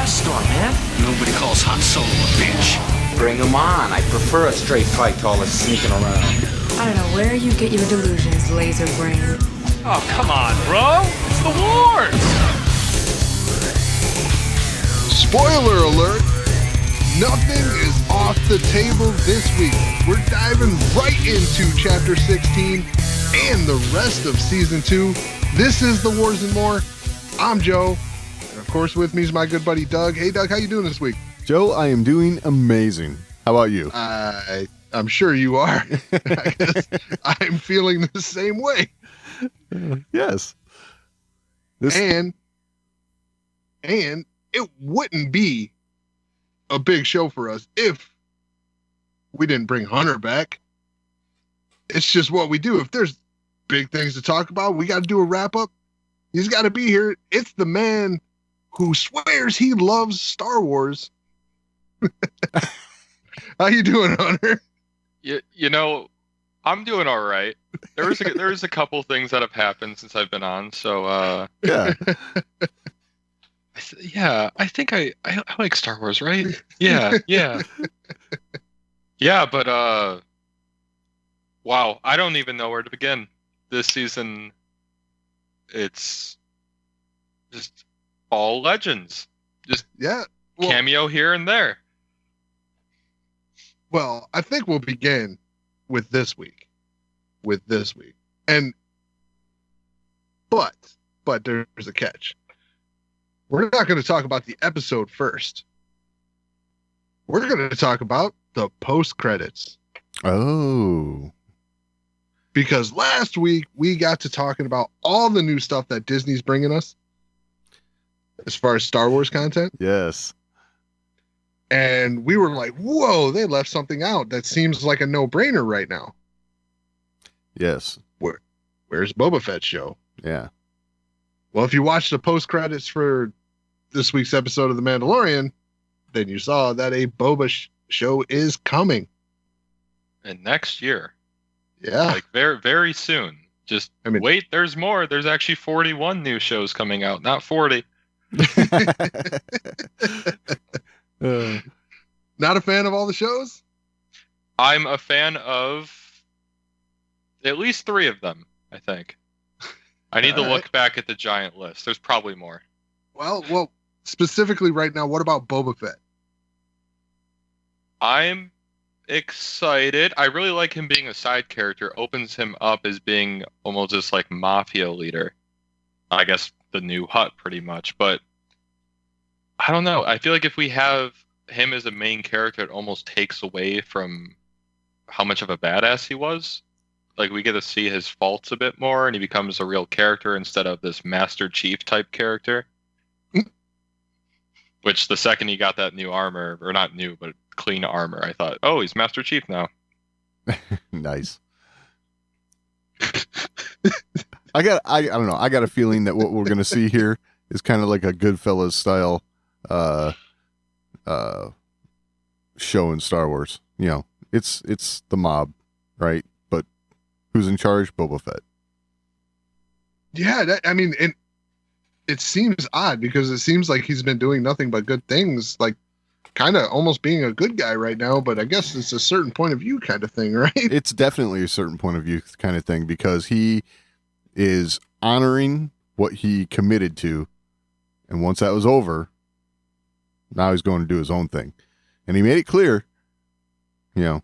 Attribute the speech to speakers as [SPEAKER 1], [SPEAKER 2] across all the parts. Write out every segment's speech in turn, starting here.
[SPEAKER 1] store, man. Nobody calls Han Solo a bitch.
[SPEAKER 2] Bring him on. I prefer a straight fight to all this sneaking around.
[SPEAKER 3] I don't know where you get your delusions, laser brain.
[SPEAKER 1] Oh, come on, bro. It's the wars.
[SPEAKER 4] Spoiler alert. Nothing is off the table this week. We're diving right into Chapter 16 and the rest of Season 2. This is The Wars and More. I'm Joe. And of course, with me is my good buddy, Doug. Hey, Doug, how you doing this week?
[SPEAKER 5] Joe, I am doing amazing. How about you?
[SPEAKER 4] I'm sure you are. I guess I'm feeling the same way.
[SPEAKER 5] Yes.
[SPEAKER 4] And it wouldn't be a big show for us if we didn't bring Hunter back. It's just what we do. If there's big things to talk about, we got to do a wrap up. He's got to be here. It's the man who swears he loves Star Wars. How you doing, Hunter?
[SPEAKER 6] You know, I'm doing all right. There's a couple things that have happened since I've been on. So
[SPEAKER 5] Yeah.
[SPEAKER 6] I think I like Star Wars, right? Yeah. Yeah, but wow, I don't even know where to begin. This season, it's just all legends. Just cameo here and there.
[SPEAKER 4] Well, I think we'll begin with this week. But there's a catch. We're not going to talk about the episode first. We're going to talk about the post-credits.
[SPEAKER 5] Oh.
[SPEAKER 4] Because last week, we got to talking about all the new stuff that Disney's bringing us as far as Star Wars content.
[SPEAKER 5] Yes.
[SPEAKER 4] And we were like, whoa, they left something out that seems like a no-brainer right now.
[SPEAKER 5] Yes.
[SPEAKER 4] Where's Boba Fett's show?
[SPEAKER 5] Yeah.
[SPEAKER 4] Well, if you watched the post-credits for this week's episode of The Mandalorian, then you saw that a Boba show is coming.
[SPEAKER 6] And next year.
[SPEAKER 4] Yeah.
[SPEAKER 6] Like very, very soon. Wait, there's more. There's actually 41 new shows coming out, not 40.
[SPEAKER 4] Not a fan of all the shows?
[SPEAKER 6] I'm a fan of at least 3 of them, I think. I need to look back at the giant list. There's probably more.
[SPEAKER 4] Well, specifically right now, what about Boba Fett?
[SPEAKER 6] I'm excited. I really like him being a side character. Opens him up as being almost just like mafia leader. I guess the new Hutt pretty much. But I don't know. I feel like if we have him as a main character, it almost takes away from how much of a badass he was. Like, we get to see his faults a bit more, and he becomes a real character instead of this Master Chief type character. Which, the second he got that new armor, or not new, but clean armor, I thought, oh, he's Master Chief now.
[SPEAKER 5] Nice. I don't know. I got a feeling that what we're going to see here is kind of like a Goodfellas style show in Star Wars. You know, it's the mob, right? But who's in charge? Boba Fett.
[SPEAKER 4] Yeah, it seems odd because it seems like he's been doing nothing but good things, like kind of almost being a good guy right now, but I guess it's a certain point of view kind of thing, right?
[SPEAKER 5] It's definitely a certain point of view kind of thing because he is honoring what he committed to, and once that was over, now he's going to do his own thing. And he made it clear, you know,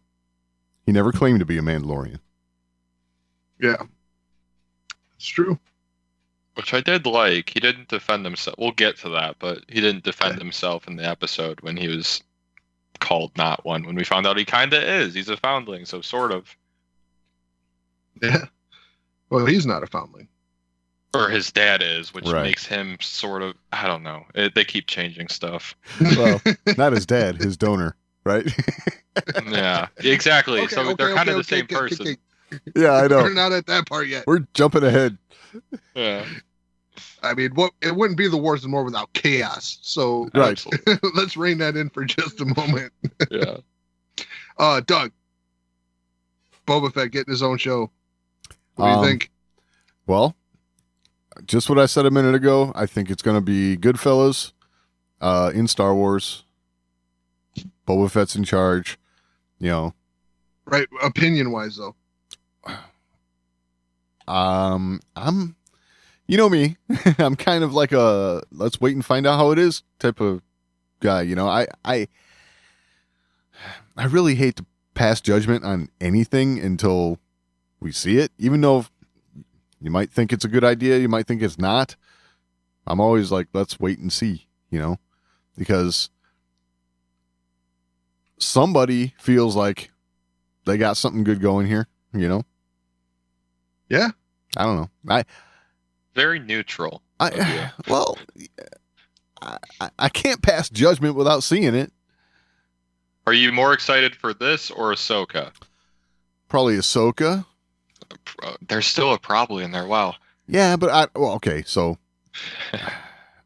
[SPEAKER 5] he never claimed to be a Mandalorian.
[SPEAKER 4] Yeah, it's true.
[SPEAKER 6] Which I did like. He didn't defend himself. We'll get to that, but he didn't defend himself in the episode when he was called not one. When we found out he kind of is. He's a foundling, so sort of.
[SPEAKER 4] Yeah. Well, he's not a foundling.
[SPEAKER 6] Or his dad is, which
[SPEAKER 5] Right.
[SPEAKER 6] makes him sort of, I don't know. They keep changing stuff.
[SPEAKER 5] Well, not his dad, his donor, right?
[SPEAKER 6] Yeah, exactly. So they're kind of the same person.
[SPEAKER 4] Okay.
[SPEAKER 5] Yeah, I know.
[SPEAKER 4] We're not at that part yet.
[SPEAKER 5] We're jumping ahead.
[SPEAKER 6] Yeah.
[SPEAKER 4] I mean, it wouldn't be the Wars and More without chaos. So
[SPEAKER 5] Right.
[SPEAKER 4] let's rein that in for just a moment.
[SPEAKER 6] Yeah.
[SPEAKER 4] Doug, Boba Fett getting his own show. What do you think?
[SPEAKER 5] Well, just what I said a minute ago. I think it's going to be Goodfellas. in Star Wars. Boba Fett's in charge. You know.
[SPEAKER 4] Right. Opinion wise, though.
[SPEAKER 5] I'm, you know me, I'm kind of like a let's wait and find out how it is type of guy. You know, I really hate to pass judgment on anything until we see it, even though you might think it's a good idea, you might think it's not. I'm always like, let's wait and see, you know, because somebody feels like they got something good going here, you know?
[SPEAKER 4] Yeah.
[SPEAKER 5] I don't know.
[SPEAKER 6] Very neutral.
[SPEAKER 5] Well, I can't pass judgment without seeing it.
[SPEAKER 6] Are you more excited for this or Ahsoka?
[SPEAKER 5] Probably Ahsoka.
[SPEAKER 6] There's still a probably in there. Wow.
[SPEAKER 5] Yeah, but okay, so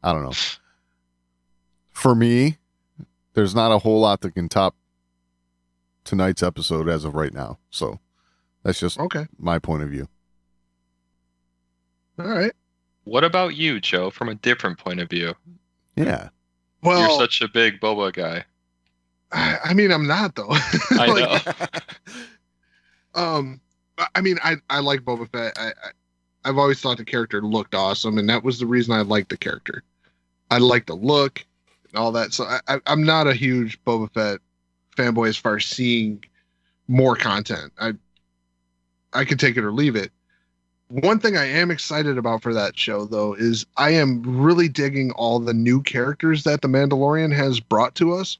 [SPEAKER 5] I don't know. For me, there's not a whole lot that can top tonight's episode as of right now. So that's just my point of view.
[SPEAKER 4] All right.
[SPEAKER 6] What about you, Joe, from a different point of view?
[SPEAKER 5] Yeah.
[SPEAKER 4] Well,
[SPEAKER 6] you're such a big Boba guy.
[SPEAKER 4] I mean, I'm not though.
[SPEAKER 6] I
[SPEAKER 4] know. I mean, I like Boba Fett. I've always thought the character looked awesome, and that was the reason I liked the character. I like the look and all that. So I'm not a huge Boba Fett fanboy as far as seeing more content. I could take it or leave it. One thing I am excited about for that show, though, is I am really digging all the new characters that The Mandalorian has brought to us.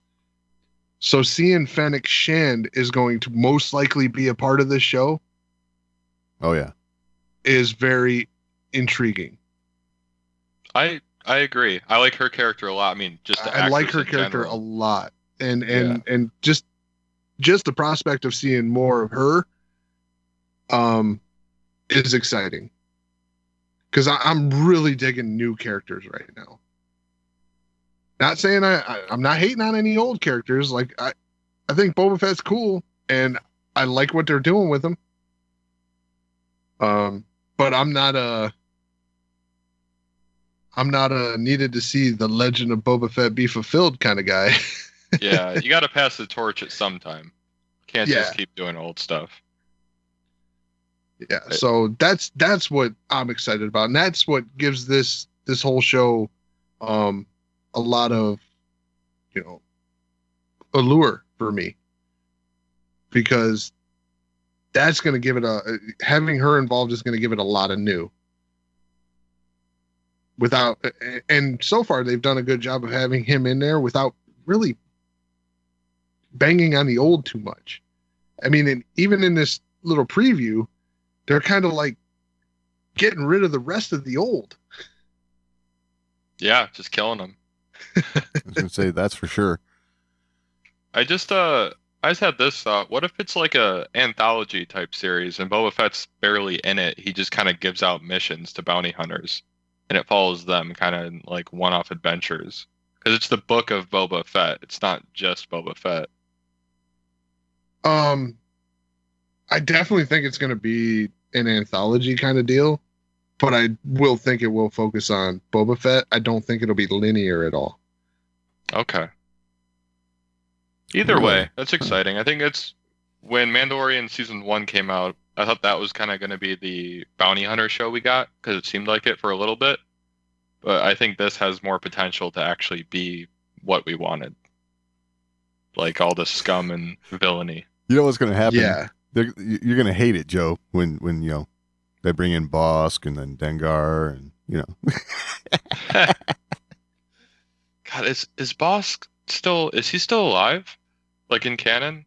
[SPEAKER 4] So seeing Fennec Shand is going to most likely be a part of this show.
[SPEAKER 5] Oh, yeah.
[SPEAKER 4] Is very intriguing.
[SPEAKER 6] I agree. I like her character a lot. I mean, just
[SPEAKER 4] I like her character a lot. And just the prospect of seeing more of her is exciting. Because I'm really digging new characters right now. Not saying I'm not hating on any old characters. Like I think Boba Fett's cool, and I like what they're doing with him. But I'm not a needed to see the legend of Boba Fett be fulfilled kind of guy.
[SPEAKER 6] Yeah, you got to pass the torch at some time. Can't just keep doing old stuff.
[SPEAKER 4] Yeah, so that's what I'm excited about, and that's what gives this whole show a lot of, you know, allure for me, because that's going to give it having her involved is going to give it a lot of new. And so far they've done a good job of having him in there without really banging on the old too much. I mean, even in this little preview, they're kind of like getting rid of the rest of the old.
[SPEAKER 6] Yeah, just killing them.
[SPEAKER 5] I was going to say, that's for sure.
[SPEAKER 6] I just had this thought. What if it's like a anthology type series and Boba Fett's barely in it? He just kind of gives out missions to bounty hunters, and it follows them kind of like one-off adventures. Because it's the book of Boba Fett. It's not just Boba Fett.
[SPEAKER 4] I definitely think it's going to be an anthology kind of deal, but I will think it will focus on Boba Fett. I don't think it'll be linear at all.
[SPEAKER 6] Okay. Either way, that's exciting. I think it's when Mandalorian Season 1 came out, I thought that was kind of going to be the bounty hunter show we got, because it seemed like it for a little bit. But I think this has more potential to actually be what we wanted. Like all the scum and villainy.
[SPEAKER 5] You know what's going to happen?
[SPEAKER 4] Yeah.
[SPEAKER 5] You're going to hate it, Joe, when you know, they bring in Bosk and then Dengar and, you know.
[SPEAKER 6] God, is Bosk is he still alive? Like in canon?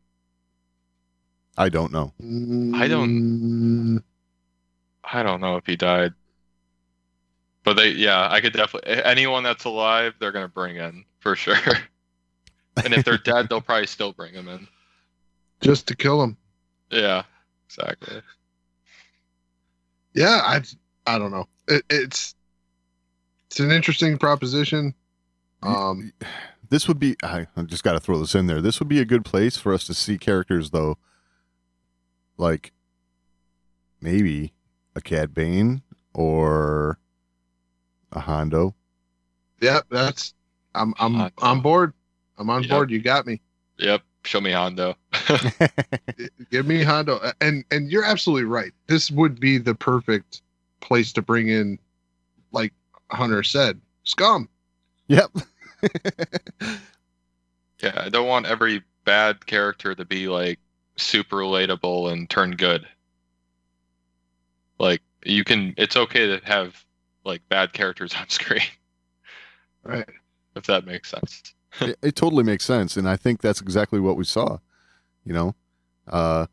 [SPEAKER 5] I don't know.
[SPEAKER 6] I don't know if he died. But I could definitely, anyone that's alive, they're going to bring in for sure. And if they're dead, they'll probably still bring him in.
[SPEAKER 4] Just to kill him.
[SPEAKER 6] Yeah, exactly.
[SPEAKER 4] Yeah, I don't know. It's an interesting proposition.
[SPEAKER 5] This would be, I just got to throw this in there. This would be a good place for us to see characters, though, like maybe a Cad Bane or a Hondo.
[SPEAKER 4] Yeah, that's I'm
[SPEAKER 6] Hondo.
[SPEAKER 4] on board. I'm on
[SPEAKER 6] Yep.
[SPEAKER 4] board. You got me.
[SPEAKER 6] Yep. Show me Hondo.
[SPEAKER 4] Give me Hondo. And you're absolutely right. This would be the perfect place to bring in, like Hunter said, Scum.
[SPEAKER 5] Yep.
[SPEAKER 6] Yeah, I don't want every bad character to be like super relatable and turn good. Like it's okay to have like bad characters on screen,
[SPEAKER 4] Right.
[SPEAKER 6] if that makes sense.
[SPEAKER 5] It totally makes sense, and I think that's exactly what we saw. Boba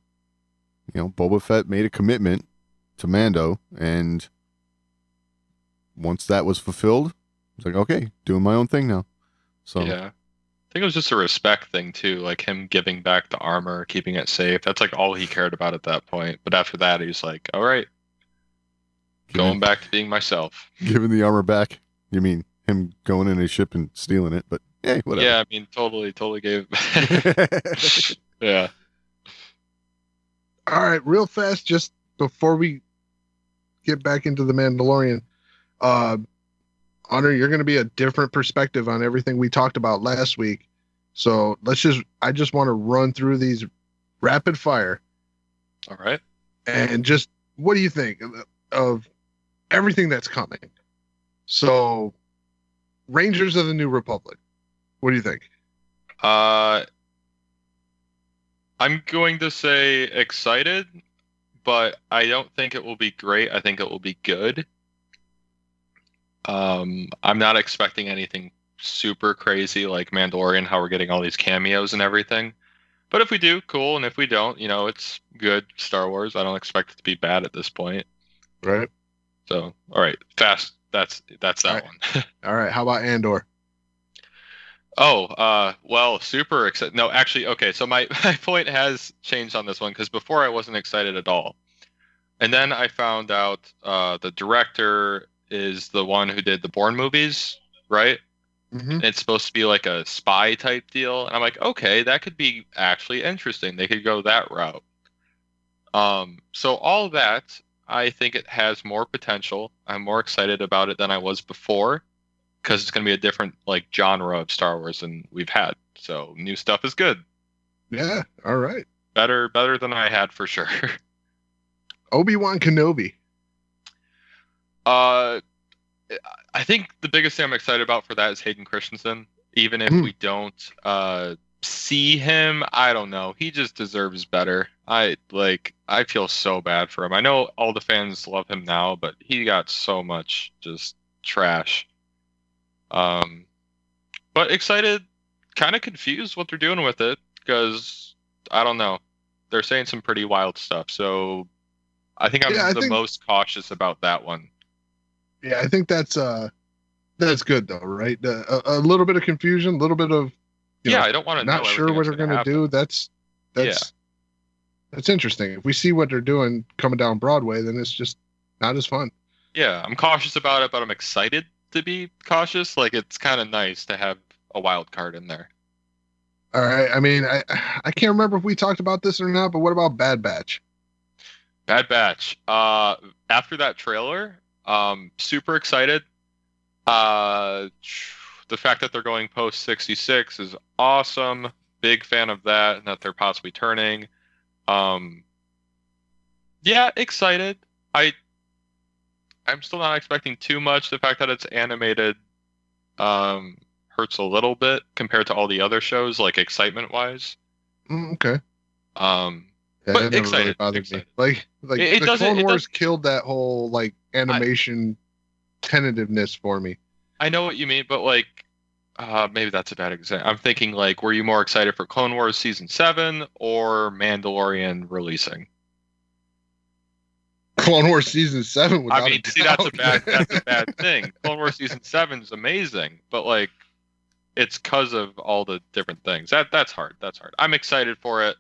[SPEAKER 5] Fett made a commitment to Mando, and once that was fulfilled, it's like, okay, doing my own thing now. So
[SPEAKER 6] Yeah. I think it was just a respect thing too, like him giving back the armor, keeping it safe. That's like all he cared about at that point. But after that, he's like, all right, going back to being myself.
[SPEAKER 5] giving the armor back. You mean him going in his ship and stealing it? But hey, whatever.
[SPEAKER 6] Yeah, I mean, totally gave. Yeah.
[SPEAKER 4] All right, real fast, just before we get back into the Mandalorian, Hunter, you're going to be a different perspective on everything we talked about last week. So I just want to run through these rapid fire.
[SPEAKER 6] All right.
[SPEAKER 4] And just, what do you think of everything that's coming? So, Rangers of the New Republic. What do you think?
[SPEAKER 6] I'm going to say excited, but I don't think it will be great. I think it will be good. I'm not expecting anything super crazy like Mandalorian, how we're getting all these cameos and everything. But if we do, cool. And if we don't, it's good Star Wars. I don't expect it to be bad at this point.
[SPEAKER 4] Right.
[SPEAKER 6] So, all right, fast. That's that
[SPEAKER 4] All right.
[SPEAKER 6] one.
[SPEAKER 4] All right. How about Andor?
[SPEAKER 6] Well, super excited. No, actually, okay. So my point has changed on this one because before I wasn't excited at all. And then I found out the director is the one who did the Bourne movies, right?
[SPEAKER 4] Mm-hmm.
[SPEAKER 6] It's supposed to be like a spy type deal. And I'm like, okay, that could be actually interesting. They could go that route. So all that, I think it has more potential. I'm more excited about it than I was before because it's going to be a different like genre of Star Wars than we've had. So new stuff is good.
[SPEAKER 4] Yeah. All right.
[SPEAKER 6] Better than I had for sure.
[SPEAKER 4] Obi-Wan Kenobi.
[SPEAKER 6] I think the biggest thing I'm excited about for that is Hayden Christensen. Even if we don't see him, I don't know. He just deserves better. I feel so bad for him. I know all the fans love him now, but he got so much just trash. But excited, kind of confused what they're doing with it because I don't know. They're saying some pretty wild stuff. So I think I'm the most cautious about that one.
[SPEAKER 4] Yeah, I think that's good though, right? A little bit of confusion, a little bit of
[SPEAKER 6] I don't want to
[SPEAKER 4] not
[SPEAKER 6] know
[SPEAKER 4] sure what they're going to do. That's interesting. If we see what they're doing coming down Broadway, then it's just not as fun.
[SPEAKER 6] Yeah, I'm cautious about it, but I'm excited to be cautious. Like it's kind of nice to have a wild card in there.
[SPEAKER 4] All right. I mean, I can't remember if we talked about this or not, but what about Bad Batch?
[SPEAKER 6] Bad Batch. After that trailer, super excited. The fact that they're going post 66 is awesome. Big fan of that, and that they're possibly turning. Yeah, excited. I'm still not expecting too much. The fact that it's animated hurts a little bit compared to all the other shows, like excitement wise.
[SPEAKER 4] Okay.
[SPEAKER 6] But excited.
[SPEAKER 4] Really
[SPEAKER 6] excited.
[SPEAKER 4] Me. Like
[SPEAKER 6] it
[SPEAKER 4] the Clone Wars killed that whole like animation tentativeness for me.
[SPEAKER 6] I know what you mean, but like maybe that's a bad example. I'm thinking like, were you more excited for Clone Wars season 7 or Mandalorian releasing?
[SPEAKER 4] Clone Wars season 7.
[SPEAKER 6] I mean, see, that's a bad thing. Clone Wars season 7 is amazing, but like, it's because of all the different things. That's hard. That's hard. I'm excited for it.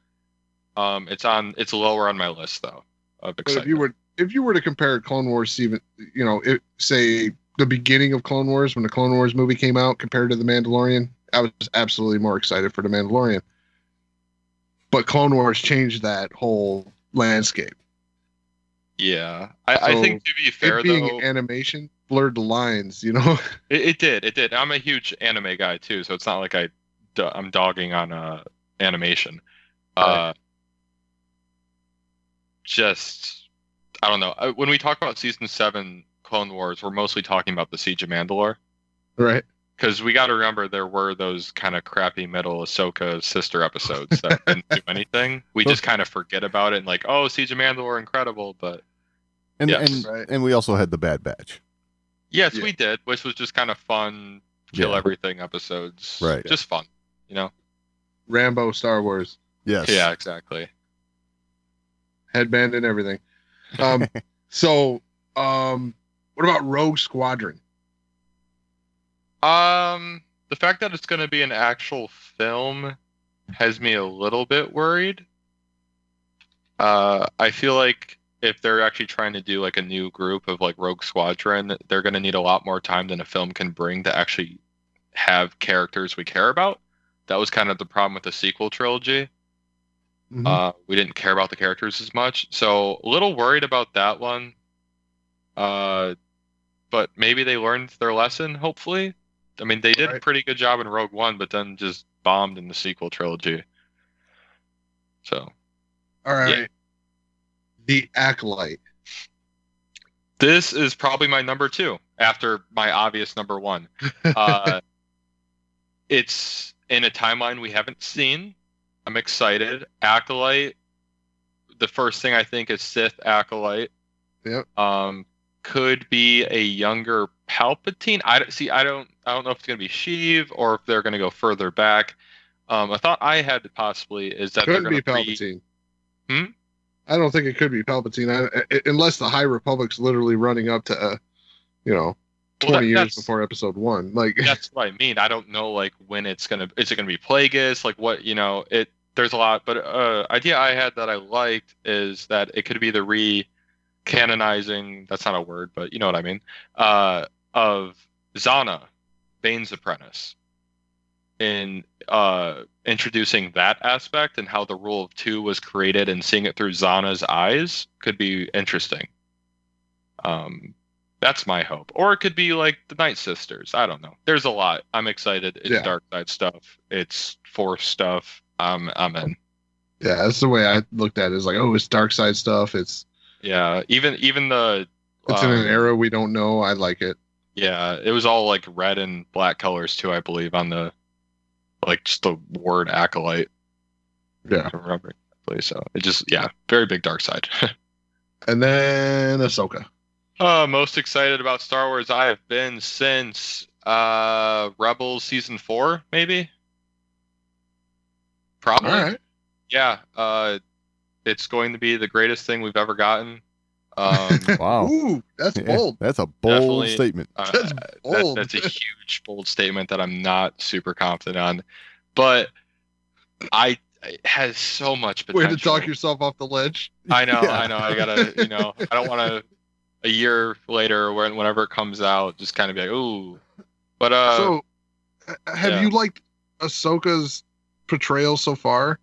[SPEAKER 6] It's lower on my list though of excitement.
[SPEAKER 4] But if you were to compare Clone Wars season, say the beginning of Clone Wars when the Clone Wars movie came out compared to the Mandalorian, I was absolutely more excited for the Mandalorian. But Clone Wars changed that whole landscape.
[SPEAKER 6] Yeah, I
[SPEAKER 4] So,
[SPEAKER 6] think to be fair
[SPEAKER 4] it being
[SPEAKER 6] though,
[SPEAKER 4] animation blurred the lines, you know.
[SPEAKER 6] it did. I'm a huge anime guy too, so it's not like I'm dogging on animation.
[SPEAKER 4] Right.
[SPEAKER 6] Just I don't know. When we talk about season 7 Clone Wars, we're mostly talking about the Siege of Mandalore.
[SPEAKER 4] Right.
[SPEAKER 6] Because we got to remember there were those kind of crappy middle Ahsoka sister episodes that didn't do anything. We just kind of forget about it and like, oh, Siege of Mandalore, incredible. But
[SPEAKER 5] And
[SPEAKER 6] yes,
[SPEAKER 5] and we also had the Bad Batch.
[SPEAKER 6] yes,
[SPEAKER 4] Yeah.
[SPEAKER 6] we did, which was just kind of fun, kill everything episodes.
[SPEAKER 5] Right.
[SPEAKER 6] Just fun, you know?
[SPEAKER 4] Rambo, Star Wars,
[SPEAKER 5] Yes.
[SPEAKER 6] Yeah, exactly.
[SPEAKER 4] headband and everything. So, what about Rogue Squadron?
[SPEAKER 6] The fact that it's going to be an actual film has me a little bit worried. I feel like if they're actually trying to do like a new group of like Rogue Squadron, they're going to need a lot more time than a film can bring to actually have characters we care about. That was kind of the problem with the sequel trilogy. We didn't care about the characters as much, so a little worried about that one. But maybe they learned their lesson, hopefully. I mean, they did a pretty good job in Rogue One, but then just bombed in the sequel trilogy. So,
[SPEAKER 4] All right.
[SPEAKER 6] Yeah.
[SPEAKER 4] The Acolyte.
[SPEAKER 6] This is probably my number 2 after my obvious number 1. It's in a timeline we haven't seen. I'm excited. Acolyte. The first thing I think is Sith Acolyte.
[SPEAKER 4] Yep.
[SPEAKER 6] Could be a younger Palpatine. I don't know if it's gonna be Sheev or if they're gonna go further back. A thought I had possibly is that
[SPEAKER 4] Couldn't
[SPEAKER 6] they're
[SPEAKER 4] be
[SPEAKER 6] gonna
[SPEAKER 4] Palpatine.
[SPEAKER 6] Hmm?
[SPEAKER 4] I don't think it could be Palpatine, unless the High Republic's literally running up to, 20 years before Episode 1. Like
[SPEAKER 6] that's what I mean. I don't know like when is it gonna be Plagueis? Like what there's a lot, but idea I had that I liked is that it could be the canonizing, that's not a word, but you know what I mean, of Zana, Bane's apprentice, in introducing that aspect and how the rule of 2 was created and seeing it through Zana's eyes could be interesting. That's my hope. Or it could be like the Night Sisters. I don't know. There's a lot. I'm excited. It's dark side stuff. It's Force stuff. I'm in.
[SPEAKER 4] Yeah, that's the way I looked at it. It's like, oh, it's dark side stuff. It's
[SPEAKER 6] even the
[SPEAKER 4] it's in an era we don't know. I like it.
[SPEAKER 6] Yeah, it was all like red and black colors too, I believe, on the like just the word acolyte.
[SPEAKER 4] Yeah.
[SPEAKER 6] I remember exactly. So it just very big dark side.
[SPEAKER 4] And then Ahsoka.
[SPEAKER 6] Most excited about Star Wars I have been since Rebels season 4, maybe. Probably.
[SPEAKER 4] All right.
[SPEAKER 6] Yeah. It's going to be the greatest thing we've ever gotten.
[SPEAKER 5] Wow.
[SPEAKER 4] Ooh, that's bold.
[SPEAKER 5] That's a bold statement.
[SPEAKER 4] That's bold.
[SPEAKER 6] That's a huge, bold statement that I'm not super confident on. But it has so much potential.
[SPEAKER 4] Way to talk yourself off the ledge.
[SPEAKER 6] I know. I gotta, I don't want to, a year later, whenever it comes out, just kind of be like, ooh. But,
[SPEAKER 4] so, have you liked Ahsoka's portrayal so far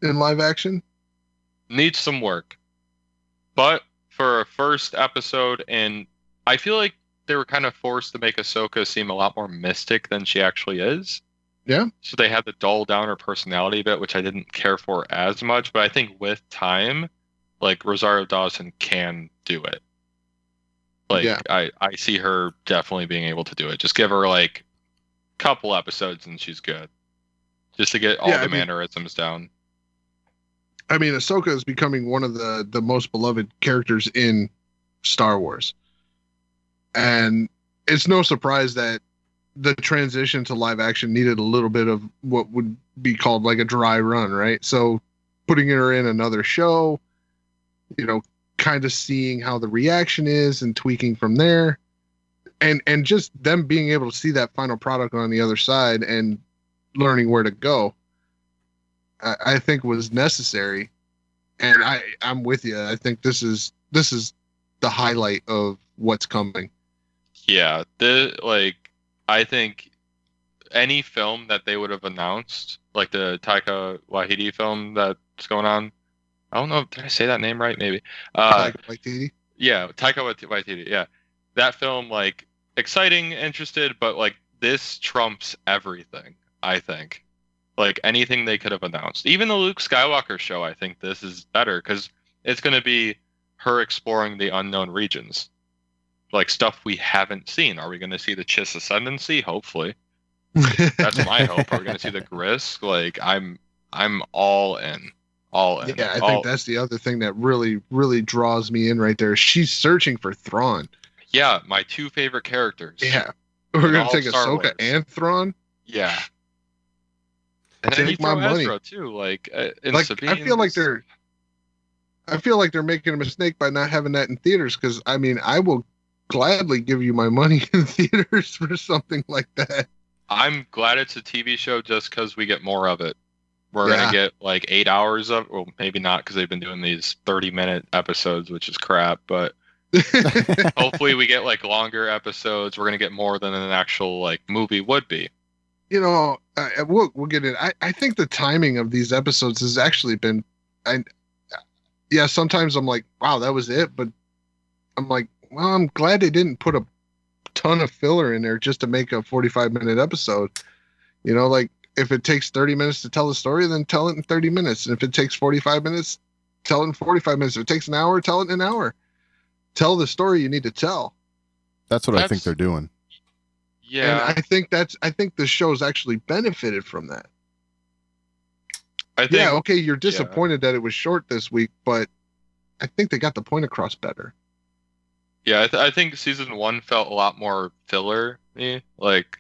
[SPEAKER 4] in live action?
[SPEAKER 6] Needs some work. But for a first episode, and I feel like they were kind of forced to make Ahsoka seem a lot more mystic than she actually is.
[SPEAKER 4] Yeah.
[SPEAKER 6] So they had to dull down her personality a bit, which I didn't care for as much. But I think with time, like Rosario Dawson can do it. Like I see her definitely being able to do it. Just give her like a couple episodes and she's good. Just to get all the mannerisms down.
[SPEAKER 4] I mean, Ahsoka is becoming one of the most beloved characters in Star Wars. And it's no surprise that the transition to live action needed a little bit of what would be called like a dry run, right? So putting her in another show, kind of seeing how the reaction is and tweaking from there. And just them being able to see that final product on the other side and learning where to go, I think was necessary. And I'm with you. I think this is the highlight of what's coming.
[SPEAKER 6] Yeah, I think any film that they would have announced, like the Taika Waititi film that's going on, I don't know. Did I say that name right? Maybe.
[SPEAKER 4] Taika Waititi.
[SPEAKER 6] Yeah, Taika Waititi. Yeah, that film, like, exciting, interested, but like this trumps everything. I think, like, anything they could have announced, even the Luke Skywalker show. I think this is better because it's going to be her exploring the unknown regions, like stuff we haven't seen. Are we going to see the Chiss Ascendancy? Hopefully, that's my hope. Are we going to see the Grisk? Like, I'm all in. All in.
[SPEAKER 4] Yeah, I think that's the other thing that really, really draws me in right there. She's searching for Thrawn.
[SPEAKER 6] Yeah, my two favorite characters.
[SPEAKER 4] Yeah. We're going to take
[SPEAKER 6] Star
[SPEAKER 4] Ahsoka
[SPEAKER 6] Wars.
[SPEAKER 4] and Thrawn.
[SPEAKER 6] Yeah. And then you
[SPEAKER 4] Take my
[SPEAKER 6] throw
[SPEAKER 4] money.
[SPEAKER 6] Ezra too, like, in
[SPEAKER 4] Like,
[SPEAKER 6] Sabine.
[SPEAKER 4] I feel like they're making a mistake by not having that in theaters, because I mean, I will gladly give you my money in theaters for something like that.
[SPEAKER 6] I'm glad it's a TV show just because we get more of it. We're gonna get like 8 hours of, well, maybe not because they've been doing these 30-minute episodes, which is crap. But hopefully we get like longer episodes. We're gonna get more than an actual like movie would be.
[SPEAKER 4] You know, we'll get it. I think the timing of these episodes has actually been, yeah, sometimes I'm like, wow, that was it. But I'm like, well, I'm glad they didn't put a ton of filler in there just to make a 45-minute episode. You know, like, if it takes 30 minutes to tell the story, then tell it in 30 minutes. And if it takes 45 minutes, tell it in 45 minutes. If it takes an hour, tell it in an hour. Tell the story you need to tell.
[SPEAKER 5] That's what I think they're doing.
[SPEAKER 6] Yeah.
[SPEAKER 4] And I think the show's actually benefited from that.
[SPEAKER 6] I think,
[SPEAKER 4] yeah, okay, you're disappointed that it was short this week, but I think they got the point across better.
[SPEAKER 6] Yeah, I think season 1 felt a lot more filler-y. Like,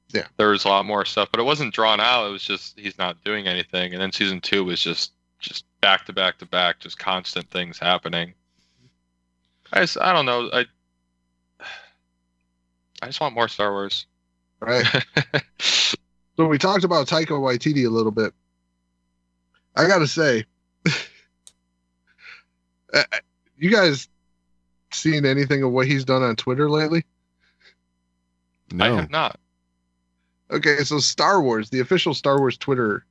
[SPEAKER 4] yeah,
[SPEAKER 6] there was a lot more stuff, but it wasn't drawn out. It was just he's not doing anything. And then season 2 was just back to back to back, just constant things happening. I don't know. I just want more Star Wars.
[SPEAKER 4] Right. So we talked about Taika Waititi a little bit. I gotta say, you guys seen anything of what he's done on Twitter lately?
[SPEAKER 5] No.
[SPEAKER 6] I have not.
[SPEAKER 4] Okay, so Star Wars, the official Star Wars Twitter,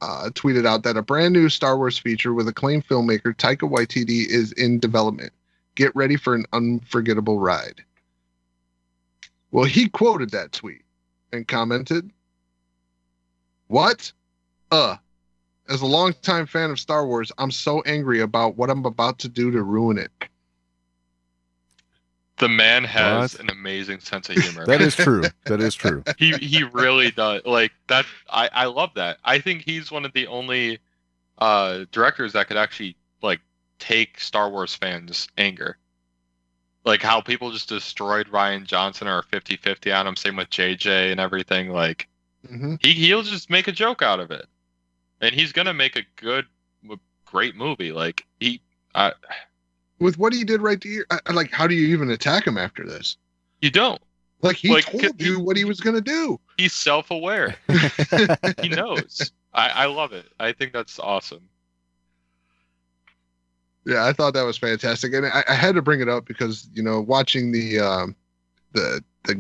[SPEAKER 4] tweeted out that a brand new Star Wars feature with acclaimed filmmaker Taika Waititi is in development. Get ready for an unforgettable ride. Well, he quoted that tweet and commented, "What? As a longtime fan of Star Wars, I'm so angry about what I'm about to do to ruin it."
[SPEAKER 6] The man has an amazing sense of humor.
[SPEAKER 5] That is true. That is true.
[SPEAKER 6] He really does. Like that. I love that. I think he's one of the only directors that could actually like take Star Wars fans' anger. Like how people just destroyed Rian Johnson or 50-50 on him. Same with JJ and everything. Like he'll just make a joke out of it, and he's gonna make a great movie. Like
[SPEAKER 4] with what he did right here, like, how do you even attack him after this?
[SPEAKER 6] You don't.
[SPEAKER 4] Like, he told you what he was going to do.
[SPEAKER 6] He's self-aware. He knows. I love it. I think that's awesome.
[SPEAKER 4] Yeah, I thought that was fantastic. And I had to bring it up because, you know, watching the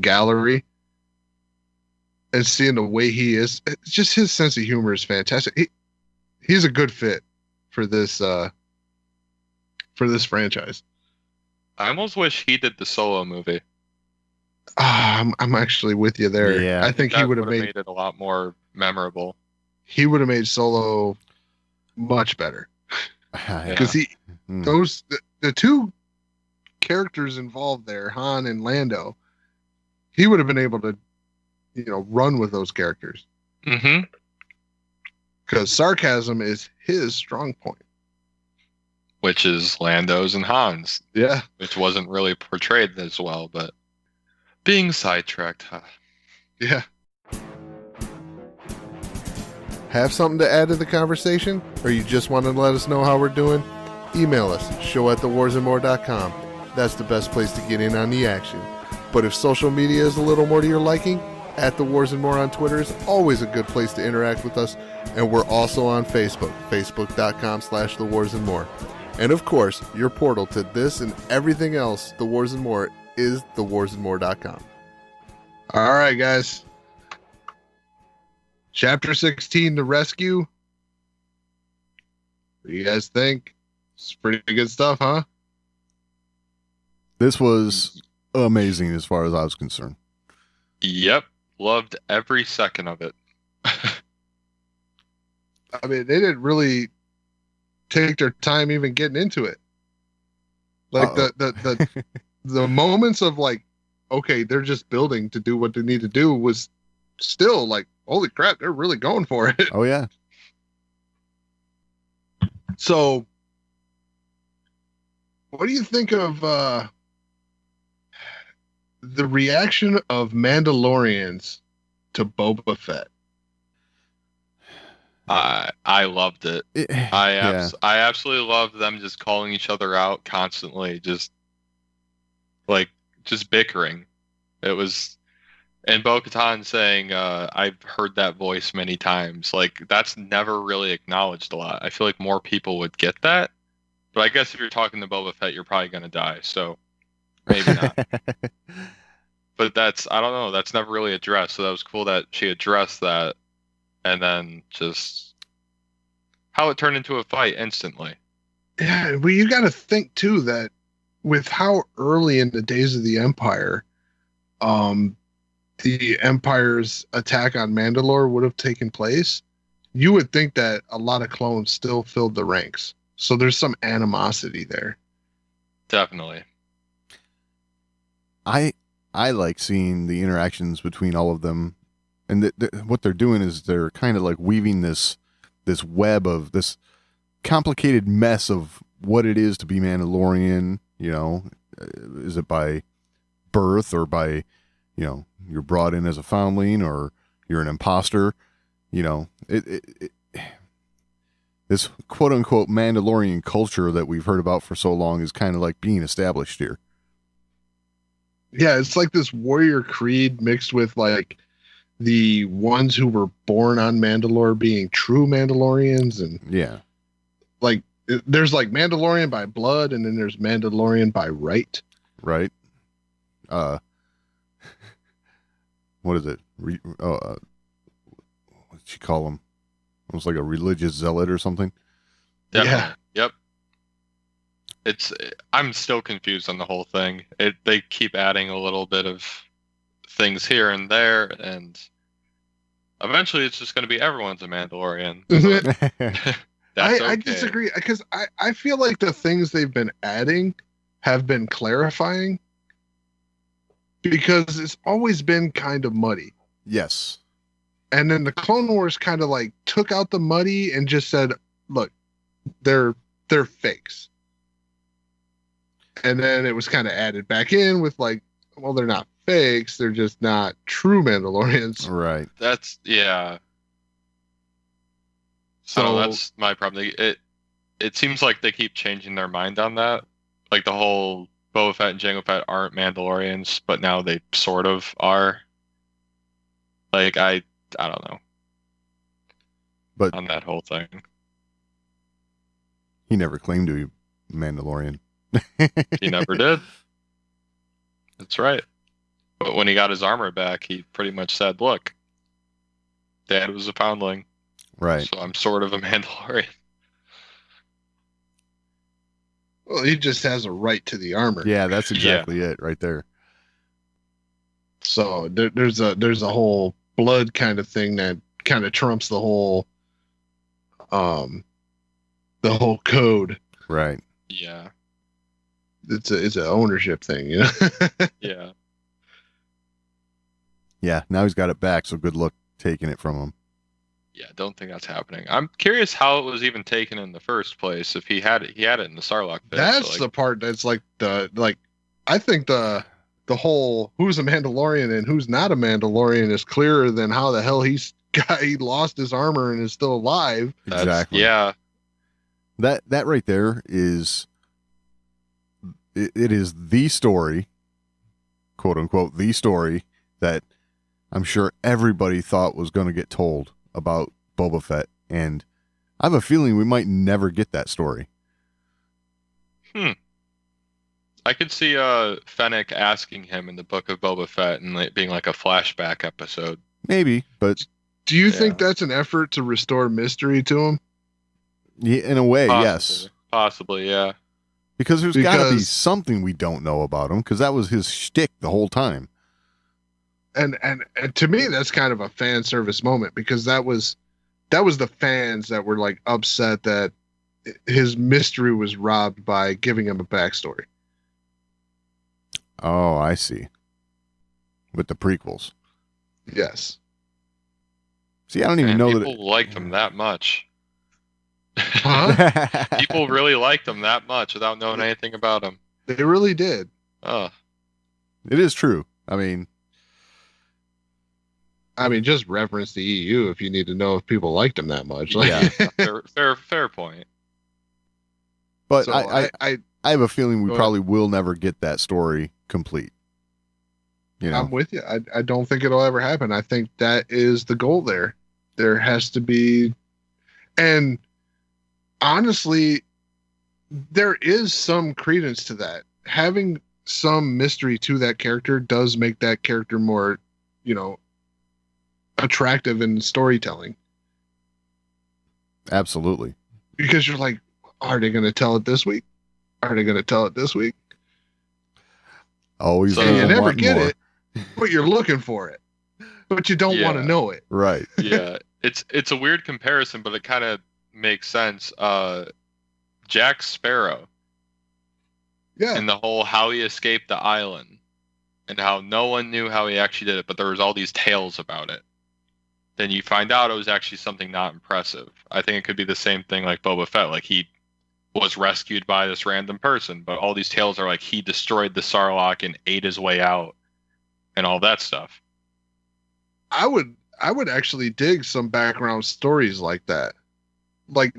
[SPEAKER 4] gallery and seeing the way he is, it's just his sense of humor is fantastic. He's a good fit for this franchise.
[SPEAKER 6] I almost wish he did the Solo movie.
[SPEAKER 4] I'm actually with you there.
[SPEAKER 5] Yeah.
[SPEAKER 4] I think he would have made
[SPEAKER 6] it a lot more memorable.
[SPEAKER 4] He would have made Solo much better because the two characters involved there, Han and Lando, he would have been able to, you know, run with those characters. Because sarcasm is his strong point.
[SPEAKER 6] Which is Lando's and Han's.
[SPEAKER 4] Yeah.
[SPEAKER 6] Which wasn't really portrayed as well, but being sidetracked.
[SPEAKER 4] Yeah.
[SPEAKER 7] Have something to add to the conversation? Or you just want to let us know how we're doing? Email us, show@thewarsandmore.com. That's the best place to get in on the action. But if social media is a little more to your liking, @TheWarsAndMore on Twitter is always a good place to interact with us. And we're also on Facebook, facebook.com/TheWarsAndMore. And of course, your portal to this and everything else, The Wars and More, is thewarsandmore.com.
[SPEAKER 4] All right, guys. Chapter 16, The Rescue.
[SPEAKER 7] What do you guys think? It's pretty good stuff, huh?
[SPEAKER 5] This was amazing as far as I was concerned.
[SPEAKER 6] Yep. Loved every second of it.
[SPEAKER 7] I mean, they didn't really take their time even getting into it. Like the moments of like, okay, they're just building to do what they need to do was still like, holy crap, they're really going for it.
[SPEAKER 5] Oh yeah.
[SPEAKER 7] So, what do you think of the reaction of Mandalorians to Boba Fett?
[SPEAKER 6] I loved it.
[SPEAKER 5] Yeah.
[SPEAKER 6] I absolutely loved them just calling each other out constantly, just bickering. It was, and Bo-Katan saying, "I've heard that voice many times." Like that's never really acknowledged a lot. I feel like more people would get that, but I guess if you're talking to Boba Fett, you're probably gonna die. So maybe not. But I don't know. That's never really addressed. So that was cool that she addressed that, and then just how it turned into a fight instantly.
[SPEAKER 7] Yeah, well, you got to think too that with how early in the days of the Empire, the Empire's attack on Mandalore would have taken place, you would think that a lot of clones still filled the ranks. So there's some animosity there.
[SPEAKER 6] Definitely.
[SPEAKER 5] I like seeing the interactions between all of them, and what they're doing is they're kind of like weaving this web of this complicated mess of what it is to be Mandalorian. You know, is it by birth or by, you know, you're brought in as a foundling or you're an imposter? You know, this quote unquote Mandalorian culture that we've heard about for so long is kind of like being established here.
[SPEAKER 7] Yeah, it's like this warrior creed mixed with like the ones who were born on Mandalore being true Mandalorians, and
[SPEAKER 5] yeah,
[SPEAKER 7] like there's like Mandalorian by blood, and then there's Mandalorian by right.
[SPEAKER 5] Right. What is it? What'd she call him? Almost like a religious zealot or something.
[SPEAKER 6] Definitely.
[SPEAKER 7] Yeah.
[SPEAKER 6] Yep. I'm still confused on the whole thing. They keep adding a little bit of things here and there, and eventually it's just going to be everyone's a Mandalorian. That's okay.
[SPEAKER 7] I disagree because I feel like the things they've been adding have been clarifying, because it's always been kind of muddy.
[SPEAKER 5] Yes.
[SPEAKER 7] And then the Clone Wars kind of like took out the muddy and just said, look, they're fakes. And then it was kind of added back in with like, well, they're not fakes, they're just not true Mandalorians.
[SPEAKER 5] Right.
[SPEAKER 6] That's, yeah.
[SPEAKER 7] So
[SPEAKER 6] that's my problem. It seems like they keep changing their mind on that. Like the whole Boba Fett and Jango Fett aren't Mandalorians, but now they sort of are. Like I don't know.
[SPEAKER 5] But
[SPEAKER 6] on that whole thing,
[SPEAKER 5] he never claimed to be Mandalorian.
[SPEAKER 6] He never did. That's right. But when he got his armor back, he pretty much said, "Look, Dad was a foundling,
[SPEAKER 5] right?
[SPEAKER 6] So I'm sort of a Mandalorian."
[SPEAKER 7] Well, he just has a right to the armor.
[SPEAKER 5] Yeah, that's exactly it right there.
[SPEAKER 7] So there's a whole blood kind of thing that kind of trumps the whole code.
[SPEAKER 5] Right.
[SPEAKER 6] Yeah.
[SPEAKER 7] It's an ownership thing, you know.
[SPEAKER 6] Yeah.
[SPEAKER 5] Yeah. Now he's got it back, so good luck taking it from him.
[SPEAKER 6] Yeah, don't think that's happening. I'm curious how it was even taken in the first place. If he had it in the Sarlacc pit.
[SPEAKER 7] That's the part that's like I think the whole who's a Mandalorian and who's not a Mandalorian is clearer than how the hell he lost his armor and is still alive.
[SPEAKER 5] Exactly.
[SPEAKER 6] Yeah.
[SPEAKER 5] That right there is it is the story, quote unquote, the story that I'm sure everybody thought was going to get told about Boba Fett, and I have a feeling we might never get that story.
[SPEAKER 6] I could see Fennec asking him in the Book of Boba Fett and it being like a flashback episode.
[SPEAKER 5] Maybe, but
[SPEAKER 7] do you think that's an effort to restore mystery to him?
[SPEAKER 5] Yeah, in a way,
[SPEAKER 6] Possibly.
[SPEAKER 5] yes.
[SPEAKER 6] Possibly, yeah.
[SPEAKER 5] Because there's got to be
[SPEAKER 4] Because-
[SPEAKER 5] something we don't know about him, because that was his shtick the whole time.
[SPEAKER 4] And to me, that's kind of a fan service moment, because that was the fans that were like upset that his mystery was robbed by giving him a backstory.
[SPEAKER 5] Oh, I see. With the prequels.
[SPEAKER 4] Yes.
[SPEAKER 5] See, I don't even
[SPEAKER 6] And
[SPEAKER 5] know
[SPEAKER 6] people liked him that much.
[SPEAKER 4] Huh?
[SPEAKER 5] that.
[SPEAKER 6] People really liked him that much without knowing anything about him.
[SPEAKER 4] They really did.
[SPEAKER 6] Oh,
[SPEAKER 5] It is true. I mean,
[SPEAKER 4] Just reference the EU if you need to know if people liked him that much. Like,
[SPEAKER 5] Yeah.
[SPEAKER 6] fair point.
[SPEAKER 5] but
[SPEAKER 4] so
[SPEAKER 5] I have a feeling we
[SPEAKER 4] Go ahead.
[SPEAKER 5] probably will never get that story complete. You know,
[SPEAKER 4] I'm with you. I don't think it'll ever happen. I think that is the goal there. There has to be, and honestly, there is some credence to that. Having some mystery to that character does make that character more, attractive in storytelling.
[SPEAKER 5] absolutely.
[SPEAKER 4] Because you're like, are they going to tell it this week? Are they going to tell it this week?
[SPEAKER 5] Always
[SPEAKER 6] So-
[SPEAKER 4] And you never
[SPEAKER 5] want
[SPEAKER 4] get
[SPEAKER 5] more.
[SPEAKER 4] it, but you're looking for it. But you don't want to
[SPEAKER 6] Yeah.
[SPEAKER 4] know it.
[SPEAKER 5] Right.
[SPEAKER 6] Yeah, it's a weird comparison, but it kind of makes sense. Jack Sparrow
[SPEAKER 4] Yeah.
[SPEAKER 6] and the whole how he escaped the island and how no one knew how he actually did it, but there was all these tales about it. Then you find out it was actually something not impressive. I think it could be the same thing like Boba Fett. Like he was rescued by this random person, but all these tales are like he destroyed the Sarlacc and ate his way out and all that stuff.
[SPEAKER 4] I would actually dig some background stories like that. Like,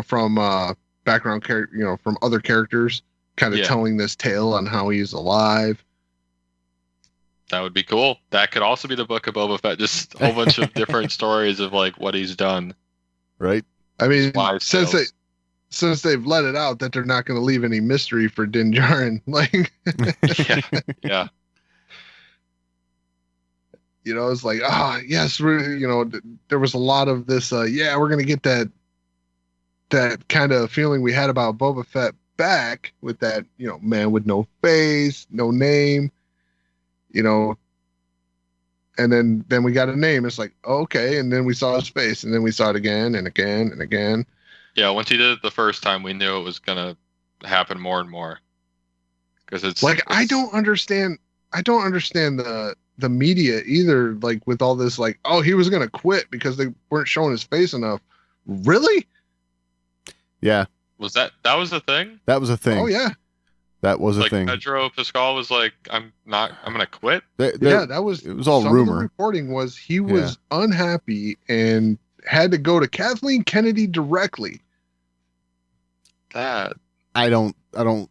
[SPEAKER 4] from background character, from other characters kind of
[SPEAKER 6] Yeah.
[SPEAKER 4] telling this tale on how he's alive.
[SPEAKER 6] That would be cool. That could also be the book of Boba Fett. Just a whole bunch of different stories of like what he's done.
[SPEAKER 5] Right.
[SPEAKER 4] I mean,
[SPEAKER 6] Wives'
[SPEAKER 4] since
[SPEAKER 6] tales.
[SPEAKER 4] they've let it out that they're not going to leave any mystery for Din Djarin, like,
[SPEAKER 6] Yeah.
[SPEAKER 4] it's like, yes, there was a lot of this, we're going to get that kind of feeling we had about Boba Fett back with that, man with no face, no name, and then we got a name. It's like, okay. And then we saw his face, and then we saw it again and again and again.
[SPEAKER 6] Yeah, once he did it the first time, we knew it was gonna happen more and more. Because
[SPEAKER 4] I don't understand the media either, like with all this, like, oh, he was gonna quit because they weren't showing his face enough. Really?
[SPEAKER 5] Yeah.
[SPEAKER 6] was that was the thing.
[SPEAKER 5] That was a thing.
[SPEAKER 4] Oh yeah.
[SPEAKER 5] That was a
[SPEAKER 6] Like
[SPEAKER 5] thing.
[SPEAKER 6] Pedro Pascal was like, I'm gonna quit.
[SPEAKER 4] Yeah, that was,
[SPEAKER 5] it was all
[SPEAKER 4] some of the
[SPEAKER 5] rumor.
[SPEAKER 4] reporting was he was unhappy and had to go to Kathleen Kennedy directly.
[SPEAKER 6] That
[SPEAKER 5] I don't
[SPEAKER 6] I don't